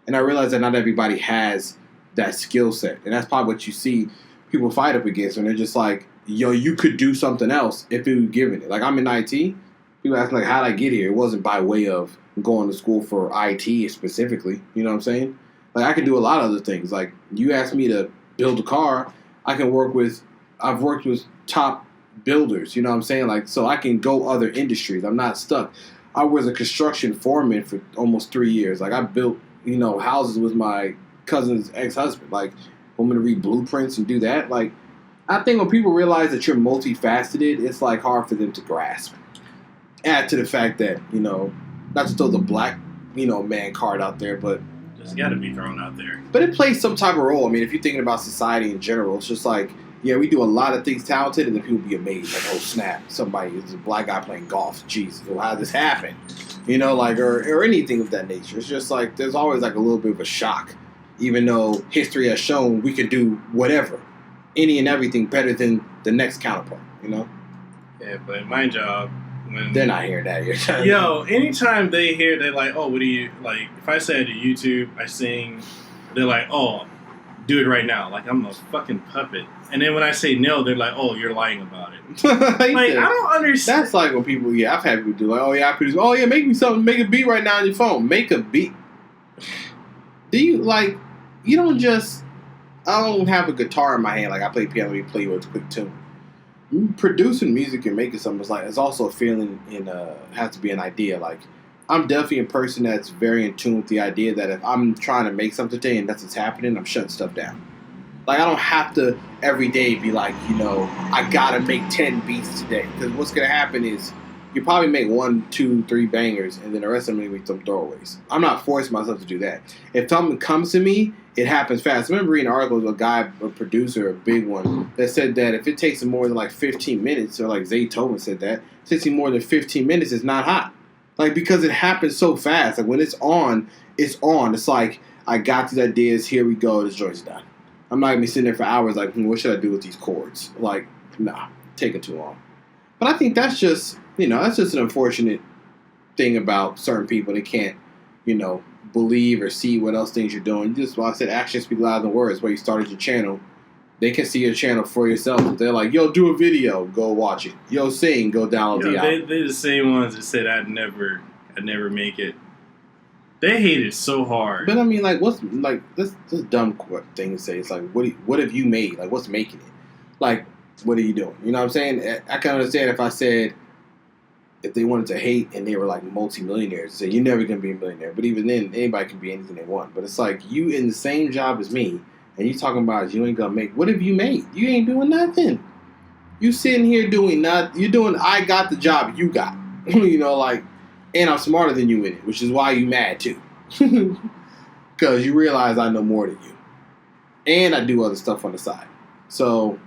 And I realize that not everybody has that skill set. And that's probably what you see people fight up against when they're just like, yo, you could do something else if it was given it. Like I'm in IT. People ask like, how'd I get here? It wasn't by way of going to school for IT specifically. You know what I'm saying? Like I can do a lot of other things. Like you asked me to build a car, I've worked with top builders, you know what I'm saying? Like so I can go other industries. I'm not stuck. I was a construction foreman for almost 3 years. Like I built, houses with my cousin's ex-husband. Like I'm gonna read blueprints and do that. Like I think when people realize that you're multifaceted, it's like hard for them to grasp. Add to the fact that, not to throw the black, man card out there, but it's got to be thrown out there. But it plays some type of role. I mean, if you're thinking about society in general, it's just like, yeah, we do a lot of things talented, and then people be amazed. Like, oh, snap, somebody is a black guy playing golf. Jesus, well, how did this happen? Or anything of that nature. It's just like, there's always like a little bit of a shock, even though history has shown we can do whatever, any and everything better than the next counterpart, Yeah, but my job, when they're not hearing that. Yo, anytime they hear, they're like, oh, what do you, like, if I say I do YouTube, I sing, they're like, oh, do it right now. Like, I'm a fucking puppet. And then when I say no, they're like, oh, you're lying about it. I don't understand. That's like when people, I've had people do like, oh, yeah, I produce, oh, yeah, make me something, make a beat right now on your phone. Make a beat. Do you, like, you don't just, I don't have a guitar in my hand, like I play piano, you play with a quick tune. Producing music and making something is like, it's also a feeling has to be an idea. Like, I'm definitely a person that's very in tune with the idea that if I'm trying to make something today and that's what's happening, I'm shutting stuff down. Like, I don't have to every day be like, I gotta make 10 beats today. Because what's gonna happen is you probably make 1, 2, 3 bangers, and then the rest of them will be some throwaways. I'm not forcing myself to do that. If something comes to me, it happens fast. I remember reading an article with a producer, a big one, that said that if it takes him more than like 15 minutes, or like Zaytoven said that, it takes him more than 15 minutes, it's not hot. Like, because it happens so fast. Like, when it's on, it's on. It's like, I got these ideas, here we go, this joint's done. I'm not going to be sitting there for hours like, what should I do with these chords? Like, nah, taking too long. But I think that's just, that's just an unfortunate thing about certain people. They can't, believe or see what else things you're doing. Just, I said, actions speak louder than words. Where you started your channel, they can see your channel for yourself. If they're like, yo, do a video, go watch it. Yo, sing, go download the album. They're the same ones that said I'd never make it. They hate it so hard. But I mean, like, what's like this dumb thing to say? It's like, what have you made? Like, what's making it? Like, what are you doing? You know what I'm saying? I can understand if I said, if they wanted to hate and they were like multi-millionaires, say you're never gonna be a millionaire. But even then, anybody can be anything they want. But it's like, you in the same job as me, and you talking about you ain't gonna make. What have you made? You ain't doing nothing. You sitting here doing nothing. You're doing. I got the job you got. Like. And I'm smarter than you in it, which is why you mad too. Because you realize I know more than you. And I do other stuff on the side. So,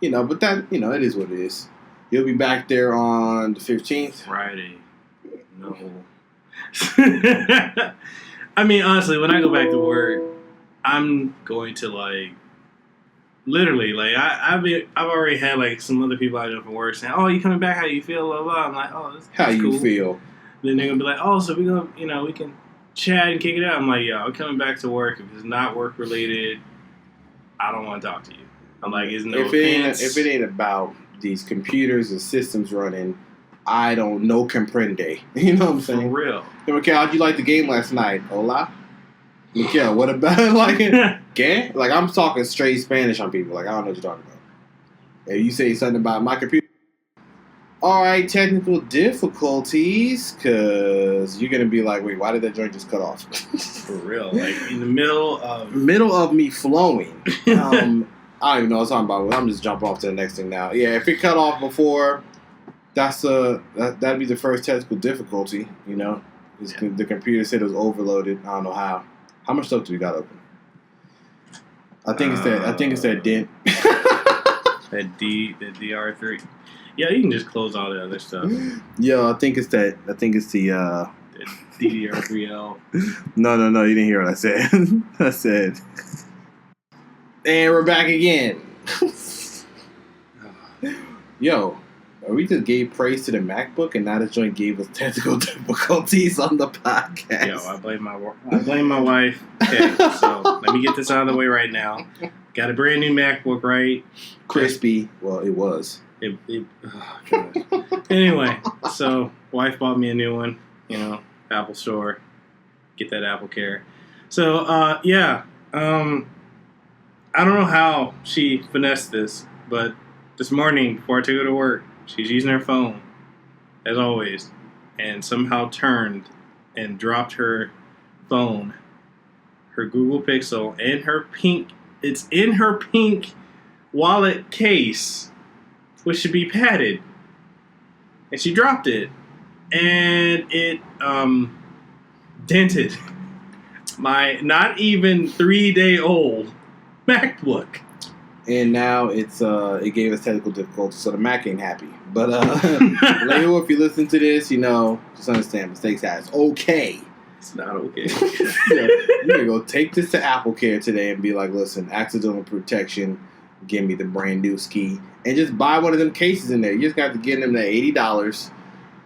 but that, it is what it is. You'll be back there on the 15th. Friday. No. I mean, honestly, when I go back to work, I'm going to, like, literally, like, I've already had, like, some other people I know from work saying, oh, you coming back? How you feel? Blah, blah. I'm like, oh, this how cool. You feel? Then they're going to be like, oh, so we're going to, we can chat and kick it out. I'm like, yo, I'm coming back to work. If it's not work-related, I don't want to talk to you. I'm like, it's no offense. If it ain't about these computers and systems running, I don't know comprende. You know what I'm saying? For real. Hey, Mikhail, how'd you like the game last night? Hola? Mikhail, what about it? Like, ¿qué? Like, I'm talking straight Spanish on people. Like, I don't know what you're talking about. If you say something about my computer, all right, technical difficulties, because you're going to be like, wait, why did that joint just cut off? For real. Like, in the middle of me flowing. I don't even know what I'm talking about. I'm just jumping off to the next thing now. Yeah, if it cut off before, that'd be the first technical difficulty, The computer said it was overloaded. I don't know how. How much stuff do we got open? I think it's that dent. that DR3. Yeah, you can just close all the other stuff. Yo, I think it's the DDR3L. No, you didn't hear what I said. I said, and we're back again. Yo, we just gave praise to the MacBook, and now the joint gave us technical difficulties on the podcast. Yo, I blame my wife. Okay, so let me get this out of the way right now. Got a brand new MacBook, right? Crispy. Well, it was. Anyway, so wife bought me a new one. Apple Store. Get that Apple Care. So, I don't know how she finessed this, but this morning before I took her to work, she's using her phone, as always, and somehow turned and dropped her phone, her Google Pixel, and it's in her pink wallet case, which should be padded. And she dropped it. And it dented my not even 3-day-old MacBook. And now it gave us technical difficulties, so the Mac ain't happy. But Leo, if you listen to this, just understand mistakes happen. It's okay. It's not okay. You're gonna go take this to Apple Care today and be like, listen, accidental protection, give me the brand new ski, and just buy one of them cases in there. You just got to get them that $80.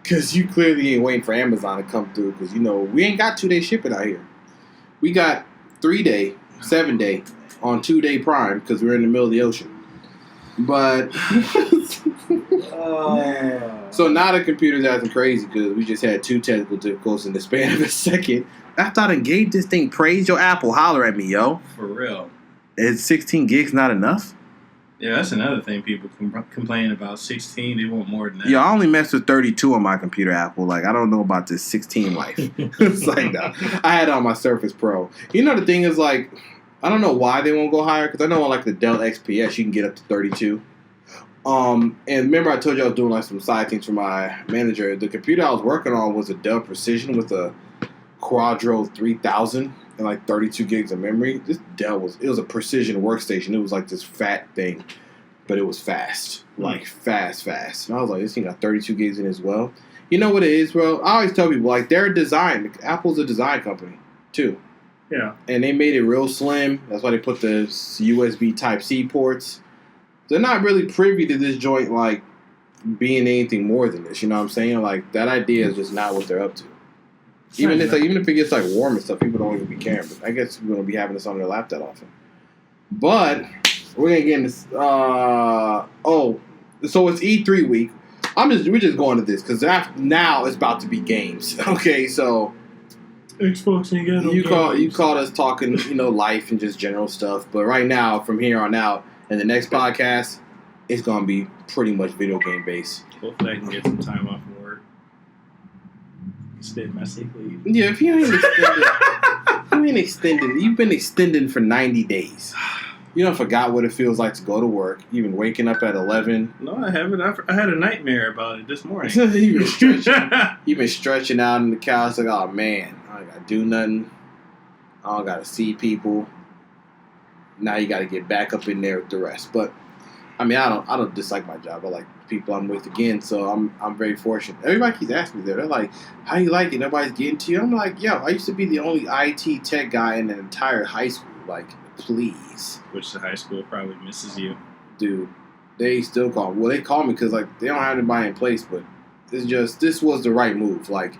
Because you clearly ain't waiting for Amazon to come through. Because, we ain't got 2-day shipping out here. We got 3-day, 7-day, on 2-day Prime because we're in the middle of the ocean. But, so now the computer's acting crazy because we just had 2 technical difficulties in the span of a second. After I gave this thing praise, your Apple, holler at me, yo. For real. Is 16 gigs not enough? Yeah, that's another thing people complain about. 16, they want more than that. Yeah, I only mess with 32 on my computer, Apple. Like, I don't know about this 16 life. It's like that. I had it on my Surface Pro. The thing is, like, I don't know why they won't go higher, because I know on, like, the Dell XPS, you can get up to 32. And remember I told you I was doing, like, some side things for my manager. The computer I was working on was a Dell Precision with a Quadro 3000. And like 32 gigs of memory. This Dell was a precision workstation. It was like this fat thing, but it was fast. Like fast. And I was like, this thing got 32 gigs in it as well. You know what it is, bro? I always tell people, like, they're a design. Apple's a design company, too. Yeah. And they made it real slim. That's why they put the USB Type-C ports. They're not really privy to this joint, like, being anything more than this. You know what I'm saying? Like, that idea is just not what they're up to. Even if it gets like warm and stuff, people don't even be caring. But I guess we're gonna be having this on their lap that often. But we're gonna get in this. So it's E3 week. We're just going to this because now it's about to be games. Okay, so Xbox ain't got no you called us talking, life and just general stuff. But right now, from here on out, and the next podcast, it's gonna be pretty much video game based. Hopefully, I can get some time off of work. Extend my sick leave. Yeah, if you ain't extended, you've been extending for 90 days. You don't forgot what it feels like to go to work. You've been waking up at 11. No, I haven't. I had a nightmare about it this morning. You've been stretching out on the couch like, oh man, I don't gotta do nothing. I don't gotta see people. Now you gotta get back up in there with the rest. But I mean, I don't dislike my job. I like the people I'm with again, so I'm very fortunate. Everybody keeps asking me that. They're like, how you like it? Nobody's getting to you. I'm like, yo, I used to be the only IT tech guy in the entire high school. Like, please. Which the high school probably misses you. Dude, they still call me. Well, they call me because, like, they don't have anybody in place, but this was the right move. Like,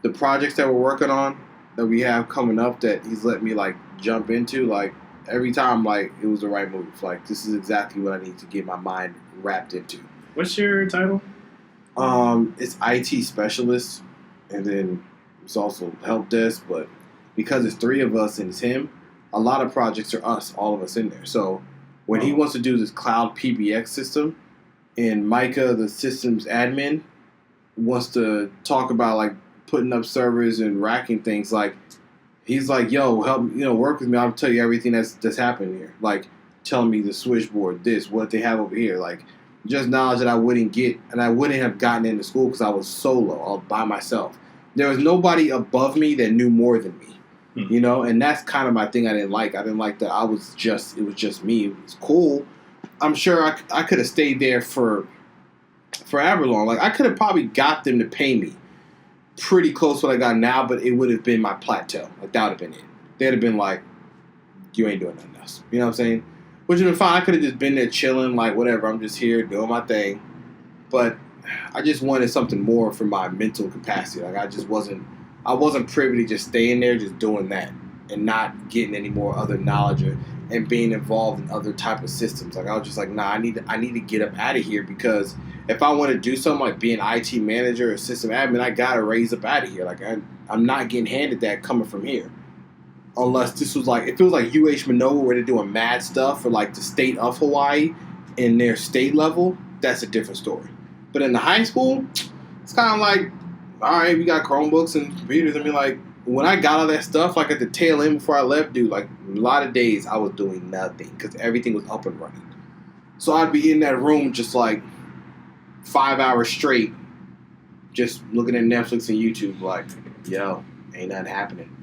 the projects that we're working on, that we have coming up that he's let me, like, jump into, like, every time, like, it was the right move. Like, this is exactly what I need to get my mind wrapped into. What's your title? It's IT specialist, and then it's also help desk, but because it's 3 of us and it's him, a lot of projects are us, all of us in there. So when he wants to do this cloud PBX system, and Micah, the systems admin, wants to talk about, like, putting up servers and racking things, like, he's like, yo, help me, work with me. I'll tell you everything that's happening here. Like, telling me the switchboard, what they have over here. Like, just knowledge that I wouldn't get, and I wouldn't have gotten into school because I was solo, all by myself. there was nobody above me that knew more than me. You know, and that's kind of my thing I didn't like. I didn't like that it was just me. It was cool. I'm sure I could have stayed there for forever long. Like, I could have probably got them to pay me pretty close to what I got now, but it would have been my plateau. Like, that would have been it. They'd have been like, you ain't doing nothing else. You know what I'm saying? Which would have been fine. I could have just been there chilling, like, whatever. I'm just here doing my thing. But I just wanted something more for my mental capacity. Like, I wasn't privy to just staying there, just doing that, and not getting any more other knowledge and being involved in other type of systems. Like, I was just like, nah, I need to get up out of here, because if I want to do something like be an IT manager or system admin, I gotta raise up out of here. Like, I'm not getting handed that coming from here, unless this was like, if it was like UH Manoa where they're doing mad stuff for like the state of Hawaii in their state level, that's a different story. But in the high school, it's kind of like, all right, we got Chromebooks and computers. I mean, like, when I got all that stuff, like, at the tail end before I left, dude, like, a lot of days I was doing nothing because everything was up and running. So I'd be in that room just, like, 5 hours straight, just looking at Netflix and YouTube, like, yo, ain't nothing happening.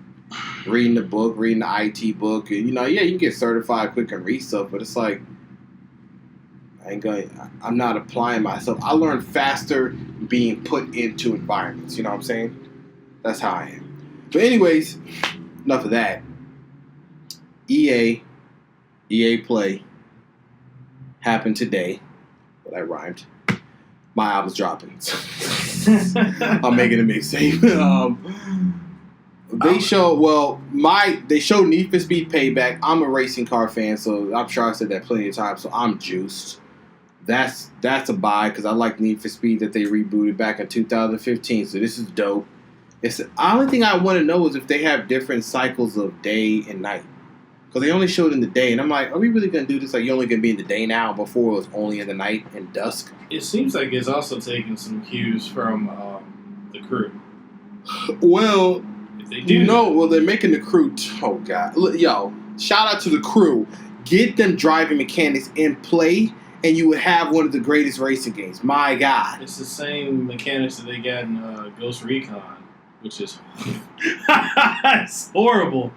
Reading the book, reading the IT book. And, you know, yeah, you can get certified quick and read stuff, but it's like, I'm not applying myself. I learn faster being put into environments. You know what I'm saying? That's how I am. But anyways, enough of that. EA Play happened today. Well, that rhymed. My album's dropping. I'm making a mixtape. They show Need for Speed Payback. I'm a racing car fan, so I'm sure I said that plenty of times. So I'm juiced. That's a buy, because I like Need for Speed that they rebooted back in 2015. So this is dope. The only thing I want to know is if they have different cycles of day and night, because they only showed in the day, and I'm like, are we really gonna do this? Like, you're only gonna be in the day now. Before it was only in the night and dusk. It seems like it's also taking some cues from the Crew. Well, if they do, they're making the Crew. Oh god, yo, shout out to the Crew. Get them driving mechanics in play, and you would have one of the greatest racing games. My God. It's the same mechanics that they got in Ghost Recon, which is it's horrible.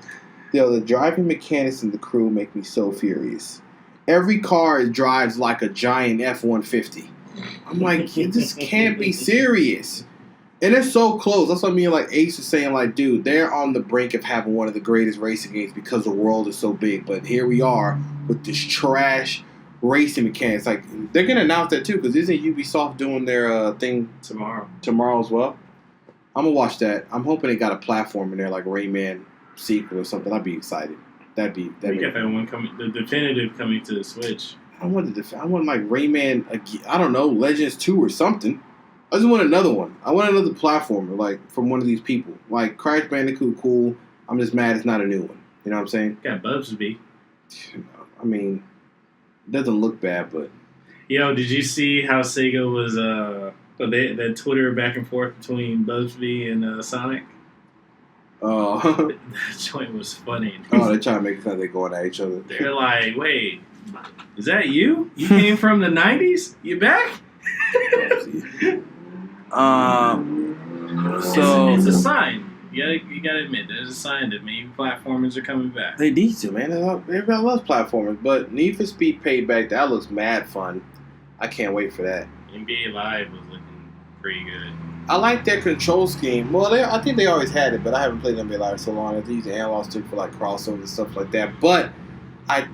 Yo, the driving mechanics in the Crew make me so furious. Every car drives like a giant F-150. I'm like, this can't be serious. And it's so close. That's what I mean. Like Ace was saying, like, dude, they're on the brink of having one of the greatest racing games because the world is so big. But here we are with this trash racing mechanics. Like, they're gonna announce that too, because isn't Ubisoft doing their thing tomorrow as well? I'm gonna watch that. I'm hoping they got a platform in there like Rayman sequel or something. I'd be excited. We got that one coming, the definitive coming to the Switch. I want like Rayman. I don't know, Legends 2 or something. I just want another one. I want another platformer, like, from one of these people. Like, Crash Bandicoot, cool. I'm just mad it's not a new one. You know what I'm saying? Got Bubsby. I mean, it doesn't look bad, but... Yo, did you see how Sega was, that Twitter back and forth between Bubsby and Sonic? That joint was funny. Oh, they're trying to make it sound like they're going at each other. They're like, wait, is that you? You came from the 90s? You back? So it's a sign. You gotta admit, there's a sign that maybe platformers are coming back. They need to, man. Everybody loves platformers, but Need for Speed Payback, that looks mad fun. I can't wait for that. NBA Live was looking pretty good. I like their control scheme. Well, I think they always had it, but I haven't played NBA Live so long. They use the analog stick for like crossovers and stuff like that. But I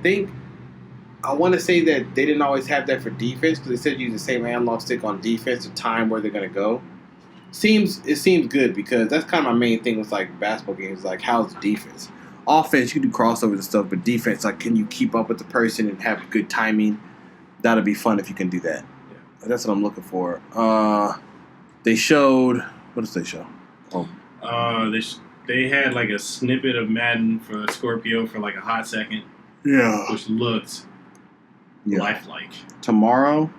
want to say that they didn't always have that for defense, because they said use the same analog stick on defense to time where they're going to go. It seems good, because that's kind of my main thing with like basketball games. Like, how's the defense? Offense, you do crossovers and stuff, but defense, like, can you keep up with the person and have good timing? That'll be fun if you can do that. Yeah. That's what I'm looking for. They showed... What did they show? Oh. They had like a snippet of Madden for Scorpio for like a hot second. Yeah. Which looked lifelike. Tomorrow's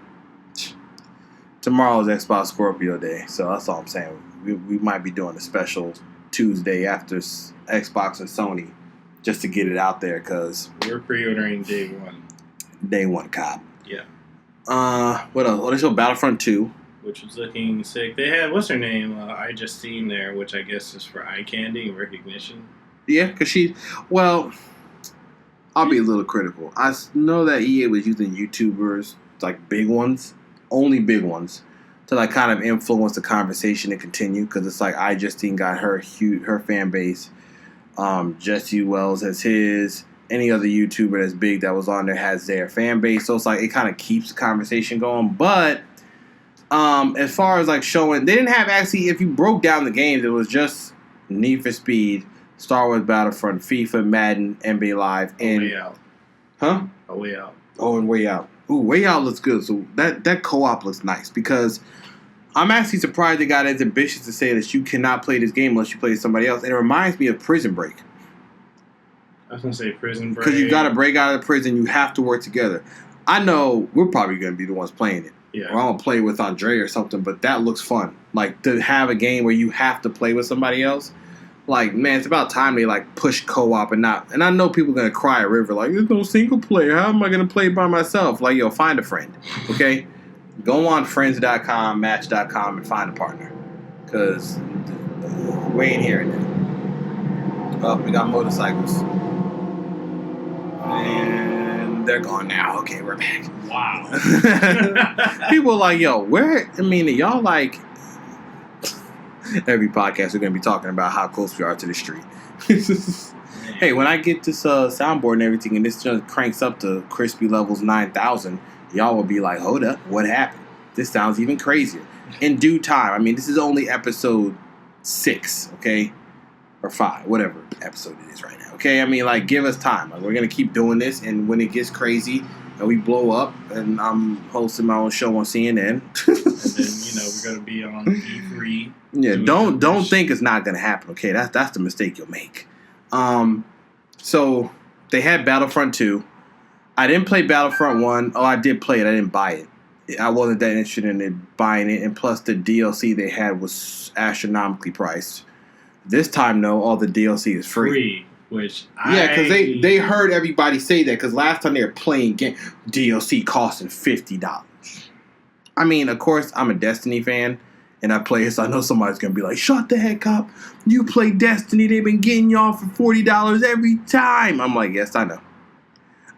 Xbox Scorpio Day, so that's all I'm saying. We might be doing a special Tuesday after Xbox and Sony just to get it out there, because... We're pre-ordering day one. Day one, cop. Yeah. What else? They showed Battlefront 2. which was looking sick. They had, what's her name? I Just Seen there, which I guess is for eye candy and recognition. Yeah, because well, I'll be a little critical. I know that EA was using YouTubers, like big ones, only big ones, to like kind of influence the conversation and continue. Because it's like I Just Seen got her fan base. Jesse Wells has his. Any other YouTuber that's big that was on there has their fan base. So it's like it kind of keeps the conversation going. But as far as like showing, they didn't have actually. If you broke down the games, it was just Need for Speed, Star Wars Battlefront, FIFA, Madden, NBA Live, and Way Out. Huh? A Way Out. Oh, and Way Out. Ooh, Way Out looks good. So that co-op looks nice because I'm actually surprised they got as ambitious to say that you cannot play this game unless you play with somebody else. And it reminds me of Prison Break. I was gonna say Prison Break Because you got to break out of the prison, you have to work together. I know we're probably going to be the ones playing it. Yeah. Or I'm going to play with Andre or something, but that looks fun. Like, to have a game where you have to play with somebody else, like, man, it's about time they, like, push co-op and not... And I know people are going to cry a river, like, there's no single player. How am I going to play by myself? Like, yo, find a friend, okay? Go on friends.com, match.com, and find a partner. Because we ain't hearing that. Oh, we got motorcycles. And they're gone now. Okay, we're back. Wow. People are like, yo, where? I mean, y'all like... Every podcast we're going to be talking about how close we are to the street. Hey, when I get this soundboard and everything and this just cranks up to crispy levels 9,000, y'all will be like, hold up, what happened? This sounds even crazier. In due time. I mean, this is only episode 6, okay? Or 5, whatever episode it is right now. Okay, I mean, like, give us time. Like, we're gonna keep doing this, and when it gets crazy and we blow up, and I'm hosting my own show on CNN, and then we're gonna be on E3. Yeah, don't think it's not gonna happen. Okay, that's the mistake you'll make. So they had Battlefront 2. I didn't play Battlefront 1. Oh, I did play it. I didn't buy it. I wasn't that interested in it, buying it, and plus the DLC they had was astronomically priced. This time, though, all the DLC is free. Because they heard everybody say that, because last time they were playing DLC costing $50. I mean, of course, I'm a Destiny fan, and I play it, so I know somebody's going to be like, shut the heck up. You play Destiny, they've been getting y'all for $40 every time. I'm like, yes, I know.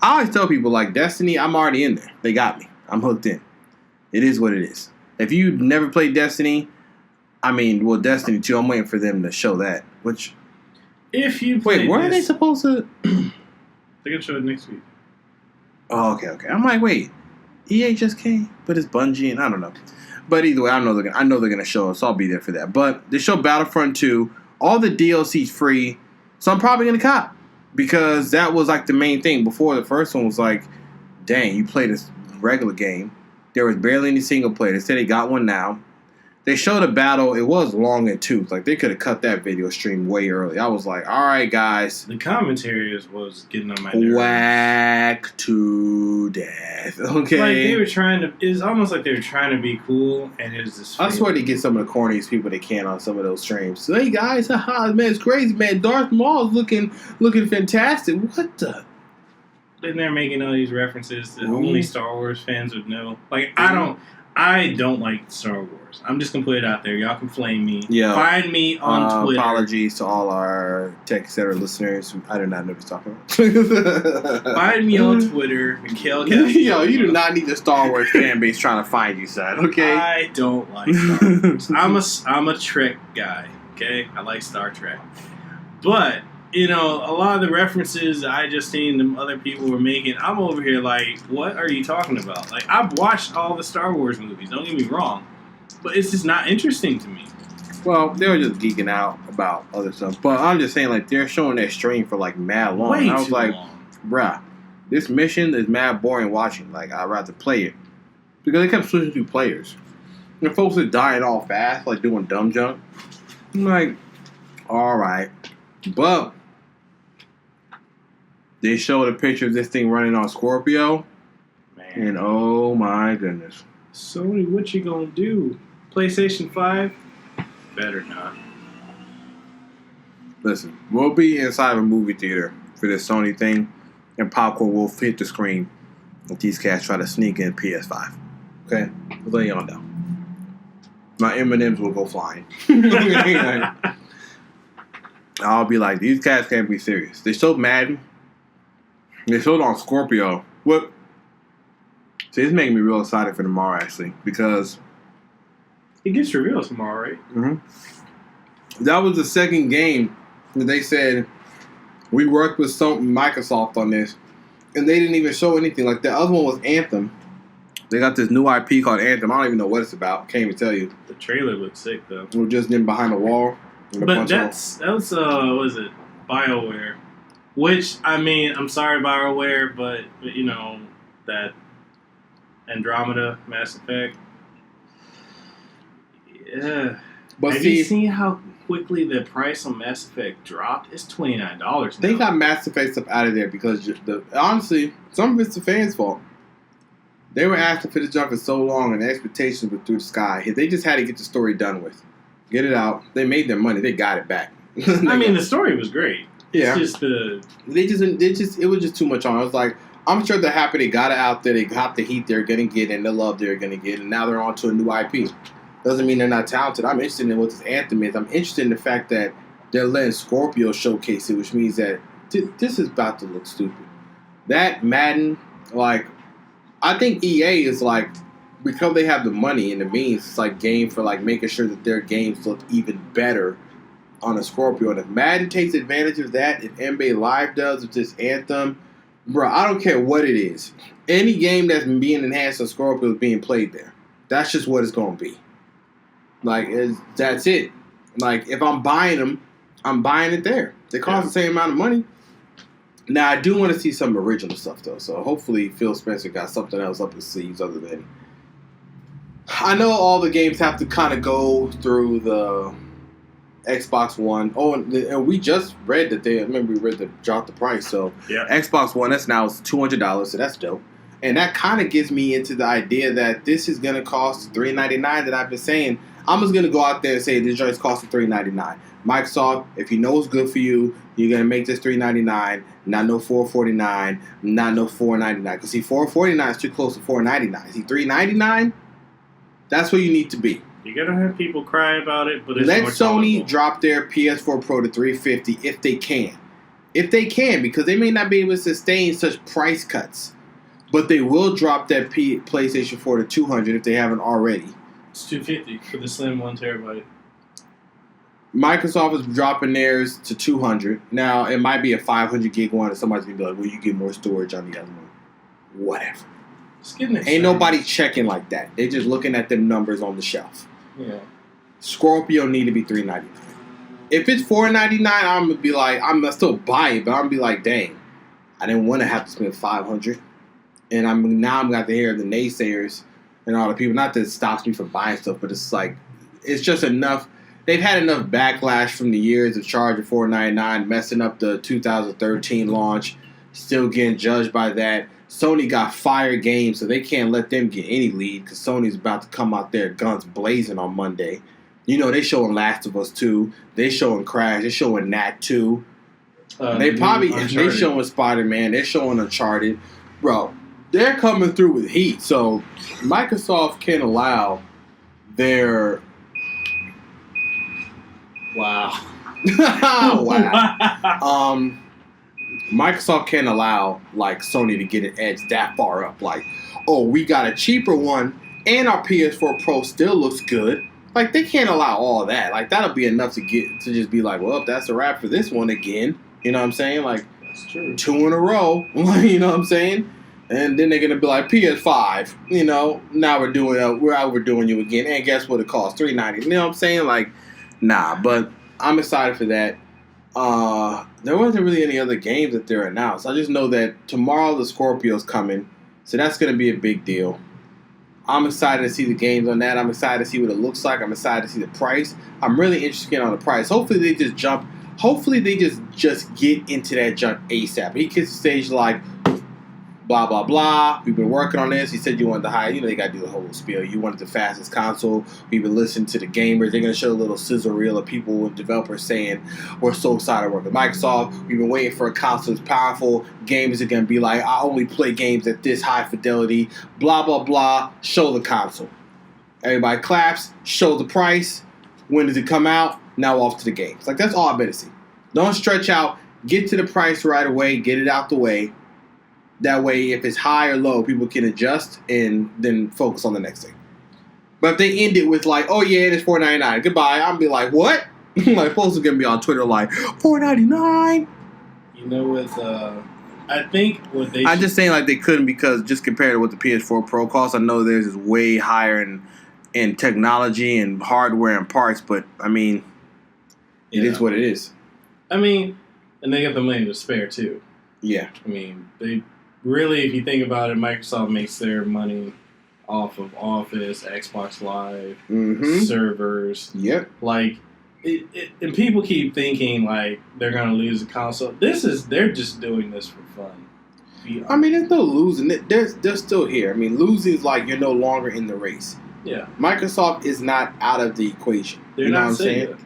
I always tell people, like, Destiny, I'm already in there. They got me. I'm hooked in. It is what it is. If you never played Destiny... I mean, well, Destiny 2, I'm waiting for them to show that. Which, if you wait, where are they supposed to? They're gonna show it next week. Oh, okay. I'm like, wait, EA just came, but it's Bungie, and I don't know. But either way, I know they're gonna show us. So I'll be there for that. But they show Battlefront 2, all the DLC's free, so I'm probably gonna cop because that was like the main thing. Before the first one was like, dang, you play this regular game. There was barely any single player. They said they got one now. They showed a battle. It was long in tooth. Like, they could have cut that video stream way early. I was like, all right, guys. The commentary was getting on my nerves. Whack to death. Okay. Like, they were trying to... It's almost like they were trying to be cool, and it was this... I swear they get some of the corniest people they can on some of those streams. So, hey, guys, haha, man, it's crazy, man. Darth Maul's looking fantastic. What the... And they're making all these references that only Star Wars fans would know. Like, I don't like Star Wars. I'm just going to put it out there. Y'all can flame me. Yeah. Find me on Twitter. Apologies to all our Tech Etc. listeners. I do not know what he's talking about. Find me on Twitter. Mikhail Yo, you do not need a Star Wars fan base trying to find you, son. Okay? I don't like Star Wars. I'm a Trek guy. Okay? I like Star Trek. But... a lot of the references I just seen them other people were making, I'm over here like, what are you talking about? Like, I've watched all the Star Wars movies, don't get me wrong, but it's just not interesting to me. Well, they were just geeking out about other stuff, but I'm just saying, like, they're showing that stream for, like, mad long. Way I was too like, long. bruh, this mission is mad boring watching. Like, I'd rather play it. Because they kept switching through players. And folks are dying all fast, like, doing dumb junk. I'm like, alright. But... they showed a picture of this thing running on Scorpio, Man. And oh my goodness. Sony, what you gonna do? PlayStation 5? Better not. Listen, we'll be inside of a movie theater for this Sony thing, and popcorn will hit the screen if these cats try to sneak in PS5. Okay? We'll let y'all know. My M&Ms will go flying. I'll be like, these cats can't be serious. They showed Madden. They showed on Scorpio. What? See, it's making me real excited for tomorrow, actually, because it gets revealed tomorrow, right? Mm-hmm. That was the second game that they said we worked with Microsoft on this, and they didn't even show anything. Like the other one was Anthem. They got this new IP called Anthem. I don't even know what it's about. Can't even tell you. The trailer looks sick though. We're just in behind the wall. But that was what is it? BioWare. Which I mean, I'm sorry, BioWare, but you know that Andromeda, Mass Effect. Yeah. But have you seen how quickly the price on Mass Effect dropped? It's $29. They got Mass Effect stuff out of there because honestly, some of it's the fans' fault. They were asking for the jump for so long, and the expectations were through the sky. They just had to get the story done with, get it out. They made their money. They got it back. I mean, the story was great. Yeah, it's just it was just too much on. I was like, I'm sure they're happy they got it out there. They got the heat they're gonna get and the love they're gonna get, and now they're on to a new IP. Doesn't mean they're not talented. I'm interested in what this Anthem is. I'm interested in the fact that they're letting Scorpio showcase it, which means that this is about to look stupid. That Madden, like, I think EA is like, because they have the money and the means, it's like game for like making sure that their games look even better on a Scorpio. And if Madden takes advantage of that, if NBA Live does with this Anthem, bro, I don't care what it is. Any game that's being enhanced on Scorpio is being played there. That's just what it's going to be. Like, that's it. Like, if I'm buying them, I'm buying it there. They cost the same amount of money. Now, I do want to see some original stuff, though. So, hopefully, Phil Spencer got something else up his sleeves other than... I know all the games have to kind of go through the Xbox One. Oh, and we just read that they... Remember, we read the drop the price. So, Xbox One, that's now $200, so that's dope. And that kind of gets me into the idea that this is going to cost $399 that I've been saying. I'm just going to go out there and say this joint's costing $399. Microsoft, if you know it's good for you, you're going to make this $399, not no $449, not no $499. Because see, $449 is too close to $499. See, $399, that's where you need to be. You're going to have people cry about it, but it's let more Sony tolerable. drop their PS4 Pro to $350 if they can. If they can, because they may not be able to sustain such price cuts. But they will drop that PlayStation 4 to $200 if they haven't already. It's $250 for the slim 1 terabyte. Microsoft is dropping theirs to $200. Now, it might be a 500 gig one, and somebody's going to be like, well, you get more storage on the other one. Whatever. Ain't nobody checking like that. They're just looking at the numbers on the shelf. Yeah. Scorpio need to be $399. If it's $499, I'm going to be like, I'm going to still buy it, but I'm going to be like, dang, I didn't want to have to spend $500. And now I'm got to hear the naysayers and all the people. Not that it stops me from buying stuff, but it's like, it's just enough. They've had enough backlash from the years of charging $499, messing up the 2013 launch, still getting judged by that. Sony got Fire Games, so they can't let them get any lead because Sony's about to come out there guns blazing on Monday. You know, they showing Last of Us 2. They showing Crash. They showing Nat 2. They showing Spider-Man. They're showing Uncharted. Bro, they're coming through with heat. So Microsoft can allow their... Wow. Wow. Microsoft can't allow like Sony to get an edge that far up. Like, oh, we got a cheaper one and our PS4 Pro still looks good. Like, they can't allow all that. Like, that'll be enough to just be like, well, that's a wrap for this one again. You know what I'm saying? Like, that's true. 2 in a row. You know what I'm saying? And then they're gonna be like PS5. You know, now we're overdoing you again. And guess what? It costs $390. You know what I'm saying? Like, nah. But I'm excited for that. There wasn't really any other games that they're announced. I just know that tomorrow the Scorpio's coming, so that's going to be a big deal. I'm excited to see the games on that. I'm excited to see what it looks like. I'm excited to see the price. I'm really interested on the price. Hopefully they just jump. Hopefully they just get into that jump ASAP. He gets the stage like, blah, blah, blah. We've been working on this. He said you wanted the high. You know, they got to do the whole spiel. You wanted the fastest console. We've been listening to the gamers. They're going to show a little sizzle reel of people and developers saying, we're so excited to work with Microsoft. We've been waiting for a console that's powerful. Gamers are going to be like, I only play games at this high fidelity. Blah, blah, blah. Show the console. Everybody claps, show the price. When does it come out? Now off to the games. Like, that's all I better see. Don't stretch out. Get to the price right away. Get it out the way. That way, if it's high or low, people can adjust and then focus on the next thing. But if they end it with like, oh yeah, it's $4.99. Goodbye. I'll be like, what? Like, folks are gonna be on Twitter like, $4.99. You know, with I think what they. I'm just saying like they couldn't because just compared to what the PS4 Pro costs, I know theirs is way higher in technology and hardware and parts, but I mean, it is what it is. I mean, and they got the money to spare too. Yeah. I mean, they really, if you think about it, Microsoft makes their money off of Office, Xbox Live, servers. Yep. Like, and people keep thinking like they're gonna lose the console. They're just doing this for fun. I mean, there's no losing. They're still here. I mean, losing is like you're no longer in the race. Yeah. Microsoft is not out of the equation. They're not saying.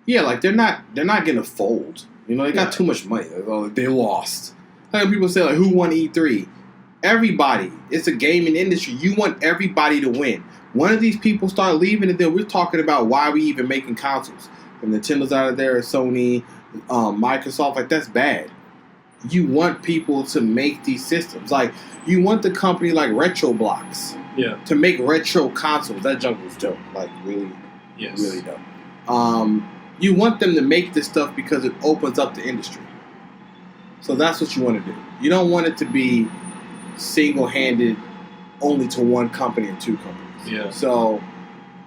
Yeah, like they're not gonna fold. You know, they got too much money. They lost. Like people say, like, who won E3? Everybody. It's a gaming industry. You want everybody to win. One of these people start leaving, and then we're talking about why we even making consoles. And Nintendo's out of there, Sony, Microsoft. Like, that's bad. You want people to make these systems. Like, you want the company like Retroblocks to make retro consoles. That junk was dope. Like, really, really dope. You want them to make this stuff because it opens up the industry. So that's what you want to do. You don't want it to be single-handed only to one company and two companies. Yeah. So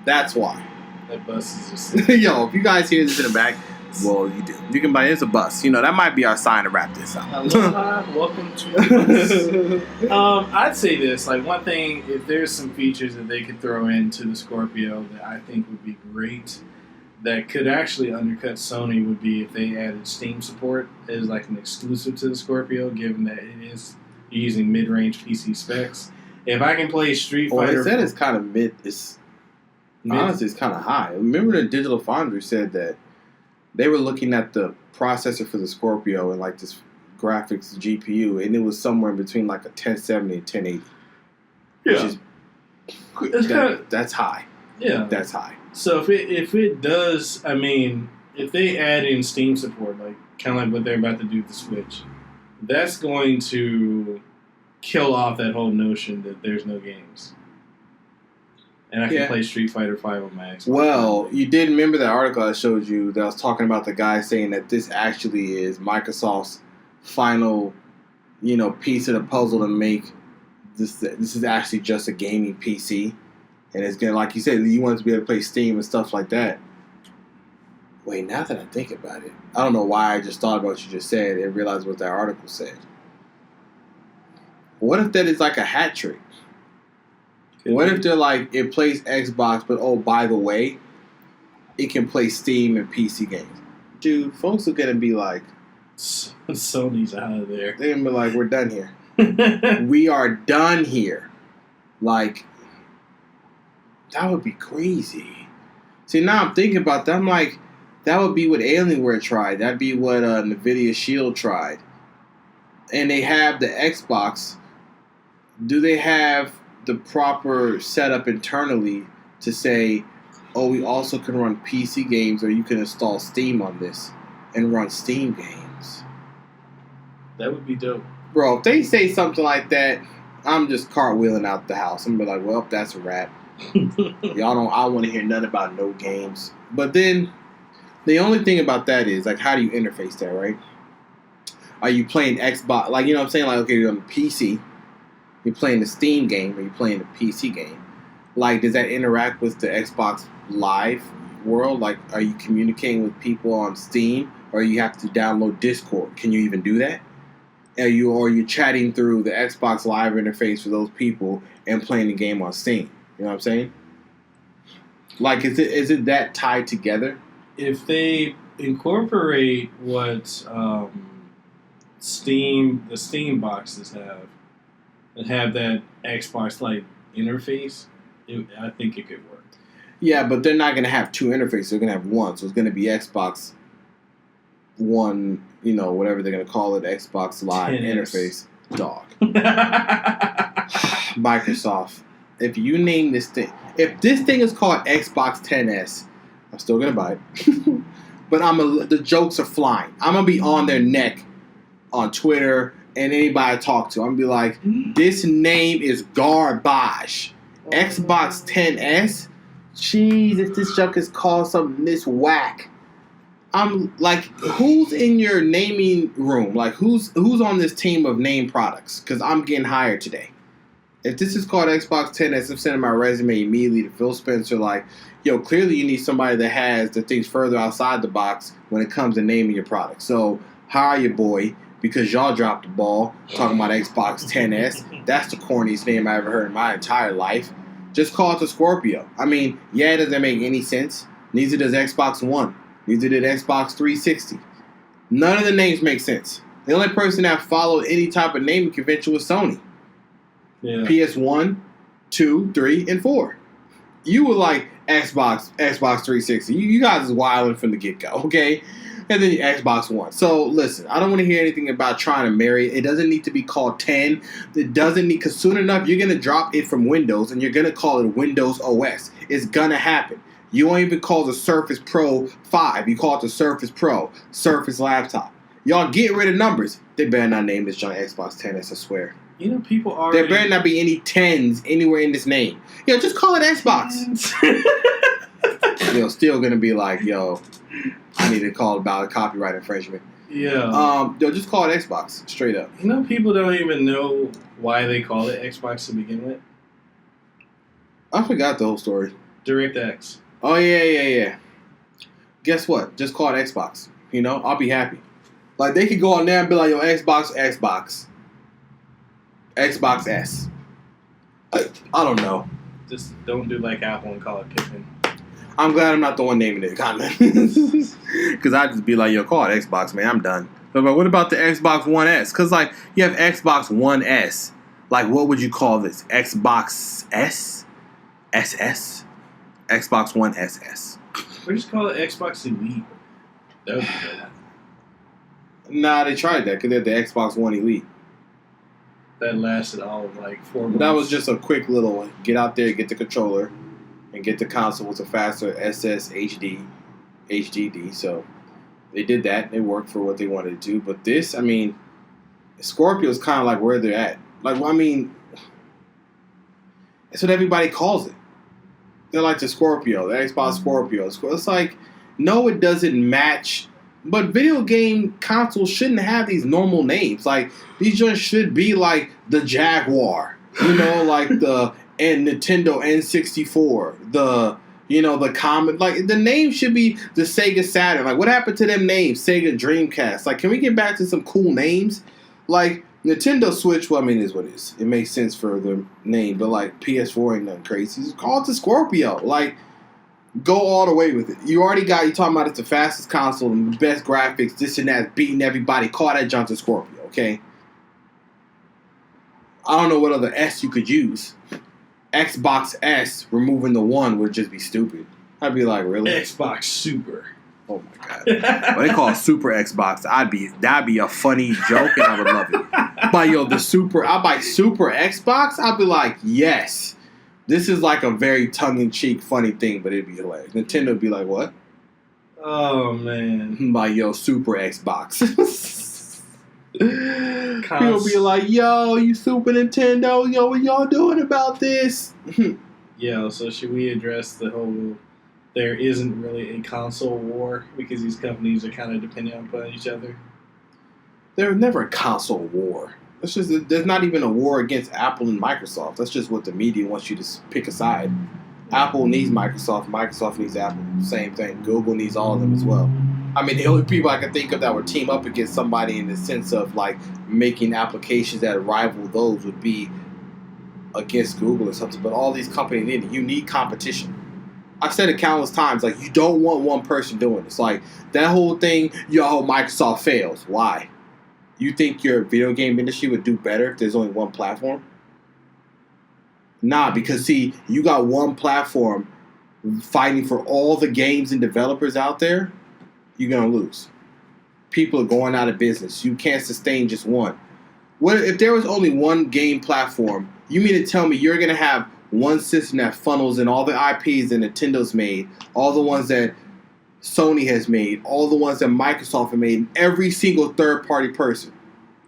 that's why. That bus is just... Yo, if you guys hear this in the back, well, you do. You can buy it. It's a bus. You know, that might be our sign to wrap this up. Aloha, welcome to the bus. I'd say this. Like, one thing, if there's some features that they could throw into the Scorpio that I think would be great, that could actually undercut Sony, would be if they added Steam support as like an exclusive to the Scorpio, given that it is using mid-range PC specs. If I can play Street Fighter... They said it's kind of mid. Honestly, it's kind of high. Remember the Digital Foundry said that they were looking at the processor for the Scorpio and like this graphics GPU, and it was somewhere in between like a 1070 and 1080. Yeah. That's high. Yeah. That's high. So if it does, I mean, if they add in Steam support, like kind of like what they're about to do with the Switch, that's going to kill off that whole notion that there's no games. And I can play Street Fighter 5 on my Xbox. Well, you did remember that article I showed you that I was talking about the guy saying that this actually is Microsoft's final, piece of the puzzle to make this. This is actually just a gaming PC. And it's going to, like you said, you want to be able to play Steam and stuff like that. Wait, now that I think about it, I don't know why I just thought about what you just said and realized what that article said. What if that is like a hat trick? What if they're like, it plays Xbox, but oh, by the way, it can play Steam and PC games? Dude, folks are going to be like... Sony's out of there. They're going to be like, we're done here. We are done here. Like, that would be crazy. See, now I'm thinking about that. I'm like, that would be what Alienware tried. That'd be what NVIDIA Shield tried. And they have the Xbox. Do they have the proper setup internally to say, oh, we also can run PC games, or you can install Steam on this and run Steam games? That would be dope. Bro, if they say something like that, I'm just cartwheeling out the house. I'm going to be like, well, that's a wrap. I want to hear nothing about no games. But then, the only thing about that is, like, how do you interface that, right? Are you playing Xbox? Like, you know what I'm saying? Like, okay, you're on the PC. You're playing the Steam game, or you're playing the PC game. Like, does that interact with the Xbox Live world? Like, are you communicating with people on Steam, or you have to download Discord? Can you even do that? Are you chatting through the Xbox Live interface for those people and playing the game on Steam? You know what I'm saying? Like, is it that tied together? If they incorporate what the Steam boxes have, and have that Xbox-like interface, I think it could work. Yeah, but they're not going to have two interfaces. They're going to have one. So it's going to be Xbox One, whatever they're going to call it, Xbox Live 10X. interface. Dog. Microsoft. If you name this thing, If this thing is called Xbox 10S, I'm still gonna buy it. But the jokes are flying. I'm gonna be on their neck on Twitter and anybody I talk to. I'm gonna be like, this name is garbage. Xbox 10S? Jeez, if this junk is called something this whack. I'm like, who's in your naming room? Like, who's on this team of name products? Because I'm getting hired today. If this is called Xbox 10S, I'm sending my resume immediately to Phil Spencer. Like, yo, clearly you need somebody that thinks further outside the box when it comes to naming your product. So hire your boy, because y'all dropped the ball talking about Xbox 10S. That's the corniest name I ever heard in my entire life. Just call it the Scorpio. I mean, yeah, it doesn't make any sense. Neither does Xbox One. Neither did Xbox 360. None of the names make sense. The only person that followed any type of naming convention was Sony. Yeah. PS1, 2, 3, and 4. You were like Xbox 360. You guys is wilding from the get-go, okay? And then Xbox One. So, listen, I don't want to hear anything about trying to marry it. It doesn't need to be called 10. It doesn't need, because soon enough, you're going to drop it from Windows, and you're going to call it Windows OS. It's going to happen. You won't even call the Surface Pro 5. You call it the Surface Pro, Surface Laptop. Y'all get rid of numbers. They better not name this joint Xbox 10S, I swear. You know, people already... There better not be any 10s anywhere in this name. Yo, just call it Xbox. Yo, still gonna be like, yo, I need to call about a copyright infringement. Yeah. Yo, just call it Xbox, straight up. You know, people don't even know why they call it Xbox to begin with. I forgot the whole story. DirectX. Oh, yeah. Guess what? Just call it Xbox. You know, I'll be happy. Like, they could go on there and be like, yo, Xbox S. I don't know. Just don't do like Apple and call it Pippin. I'm glad I'm not the one naming it, kind of. Because I'd just be like, yo, call it Xbox, man. I'm done. But what about the Xbox One S? Because, like, you have Xbox One S. Like, what would you call this? Xbox S? SS? Xbox One SS. Or just call it Xbox Elite. That would be good. Nah, they tried that because they had the Xbox One Elite. That lasted all of like 4 months. That was just a quick little one. Get out there, get the controller, and get the console with a faster HDD. So they did that. It worked for what they wanted to do. But this, I mean, Scorpio's kind of like where they're at. Like, I mean, that's what everybody calls it. They're like the Scorpio, the Xbox Scorpio. It's like, no, it doesn't match. But video game consoles shouldn't have these normal names. Like, these just should be like the Jaguar, you know, like the Nintendo N64, the Comet. Like, the name should be the Sega Saturn. Like, what happened to them names? Sega Dreamcast. Like, can we get back to some cool names? Like, Nintendo Switch, well, I mean, it is what it is. It makes sense for the name, but like PS4 ain't nothing crazy. Just call it the Scorpio. Like, go all the way with it. You talking about it's the fastest console and the best graphics, this and that, beating everybody. Call that junk the Scorpio, okay? I don't know what other S you could use. Xbox S, removing the 1 would just be stupid. I'd be like, really? Xbox Super. Oh my god! When they call it Super Xbox, that'd be a funny joke, and I would love it. But yo, I'll buy Super Xbox. I'd be like, yes, this is like a very tongue-in-cheek, funny thing, but it'd be hilarious. Nintendo would be like, what? Oh man! By yo, Super Xbox. People be like, yo, you Super Nintendo, yo, what y'all doing about this? Yeah. So should we address the whole? There isn't really a console war because these companies are kind of dependent on each other. There was never a console war. There's not even a war against Apple and Microsoft. That's just what the media wants you to pick a side. Apple needs Microsoft. Microsoft needs Apple. Same thing. Google needs all of them as well. I mean, the only people I can think of that would team up against somebody in the sense of like making applications that rival those would be against Google or something. But all these companies need competition. I've said it countless times, like, you don't want one person doing this. Like, that whole thing, Microsoft fails. Why? You think your video game industry would do better if there's only one platform? Nah, because, see, you got one platform fighting for all the games and developers out there, you're going to lose. People are going out of business. You can't sustain just one. What if there was only one game platform? You mean to tell me you're going to have one system that funnels in all the IPs that Nintendo's made, all the ones that Sony has made, all the ones that Microsoft have made, every single third-party person.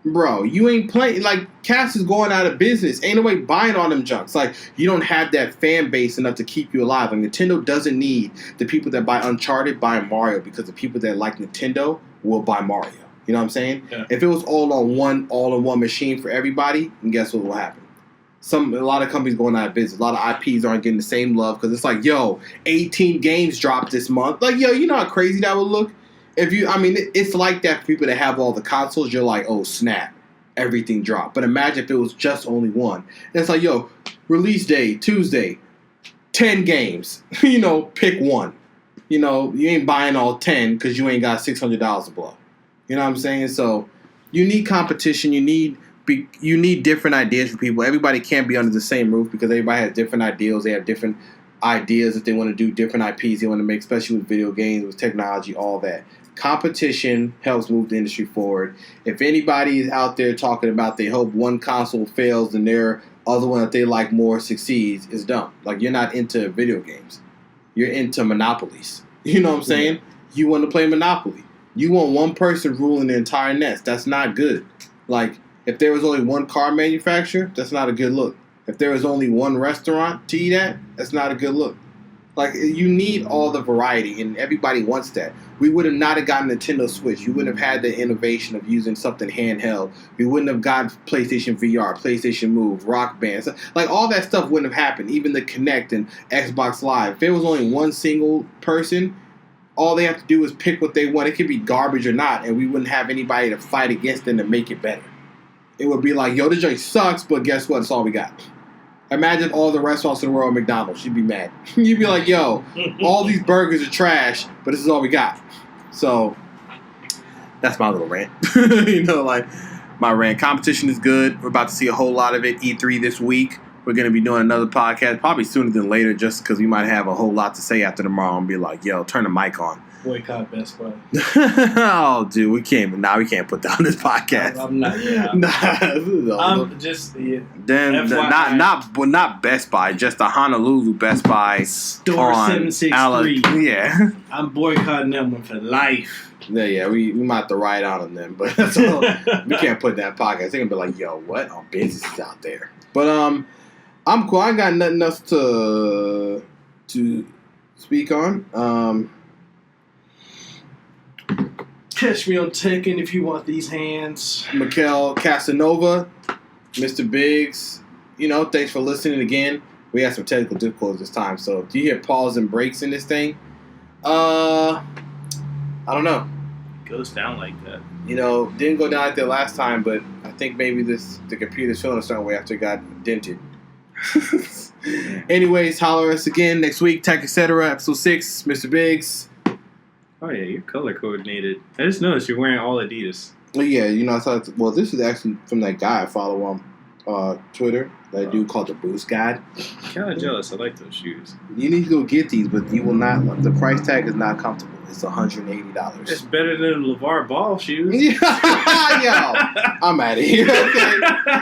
Bro, you ain't playing. Like, Cass is going out of business. Ain't nobody buying all them junks. Like, you don't have that fan base enough to keep you alive. Like, Nintendo doesn't need the people that buy Uncharted buy Mario, because the people that like Nintendo will buy Mario. You know what I'm saying? Yeah. If it was all-in-one machine for everybody, then guess what will happen? A lot of companies going out of business. A lot of IPs aren't getting the same love because it's like, yo, 18 games dropped this month. Like, yo, you know how crazy that would look? It's like that for people that have all the consoles. You're like, oh, snap. Everything dropped. But imagine if it was just only one. And it's like, yo, release day, Tuesday, 10 games. Pick one. You ain't buying all 10 because you ain't got $600 to blow. You know what I'm saying? So you need competition. You need different ideas for people. Everybody can't be under the same roof because everybody has different ideals. They have different ideas that they want to do, different IPs they want to make, especially with video games, with technology, all that. Competition helps move the industry forward. If anybody is out there talking about they hope one console fails and their other one that they like more succeeds, is dumb. Like, you're not into video games. You're into monopolies. You know what I'm saying? Yeah. You want to play Monopoly. You want one person ruling the entire nest. That's not good. Like, if there was only one car manufacturer, that's not a good look. If there was only one restaurant to eat at, that's not a good look. Like, you need all the variety, and everybody wants that. We would have not have gotten Nintendo Switch. You wouldn't have had the innovation of using something handheld. We wouldn't have gotten PlayStation VR, PlayStation Move, Rock Band. So, like, all that stuff wouldn't have happened. Even the Kinect and Xbox Live. If there was only one single person, all they have to do is pick what they want. It could be garbage or not, and we wouldn't have anybody to fight against them to make it better. It would be like, yo, this joint sucks, but guess what? It's all we got. Imagine all the restaurants in the world, McDonald's. You'd be mad. You'd be like, yo, all these burgers are trash, but this is all we got. So, that's my little rant. My rant. Competition is good. We're about to see a whole lot of it. E3 this week. We're going to be doing another podcast, probably sooner than later, just because we might have a whole lot to say after tomorrow and be like, yo, turn the mic on. Boycott Best Buy. Oh, dude, we can't put down this podcast. I'm not. Yeah. I'm just. Yeah. Then not Best Buy, just the Honolulu Best Buy store 763. Yeah, I'm boycotting them one for life. Yeah, we might have to ride out on them, but that's all. We can't put that podcast. They're gonna be like, yo, what? Our business is out there. But I'm cool. I ain't got nothing else to speak on. Catch me on Tekken if you want these hands. Mikhail Casanova, Mr. Biggs, thanks for listening again. We had some technical difficulties this time, so if you hear pause and breaks in this thing, I don't know. It goes down like that. Didn't go down like that last time, but I think maybe the computer's feeling a certain way after it got dented. Anyways, holler at us again next week. Tech Etc. Episode 6, Mr. Biggs. Oh, yeah, you're color coordinated. I just noticed you're wearing all Adidas. Well, yeah, I thought, this is actually from that guy I follow on Twitter, that dude called the Boost Guide. I'm kind of jealous. I like those shoes. You need to go get these, but you will not, the price tag is not comfortable. It's $180. It's better than LeVar Ball shoes. Yo, I'm out of here. Okay?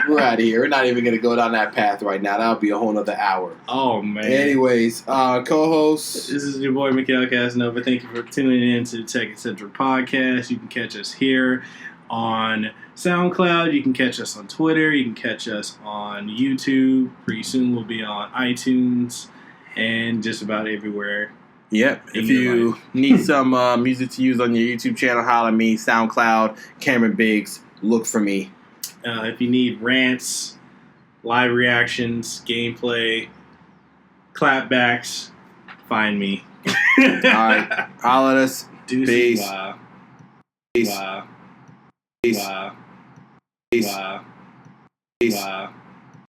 We're out of here. We're not even going to go down that path right now. That'll be a whole other hour. Oh, man. Anyways, co-host. This is your boy, Mikhail Casanova. Thank you for tuning in to the Tech Etc.Podcast. You can catch us here on SoundCloud. You can catch us on Twitter. You can catch us on YouTube. Pretty soon we'll be on iTunes and just about everywhere. Yep. If you need some music to use on your YouTube channel, holler at me. SoundCloud, Cameron Biggs. Look for me. If you need rants, live reactions, gameplay, clapbacks, find me. All right. Holler at us. Peace. Peace. Peace. Peace.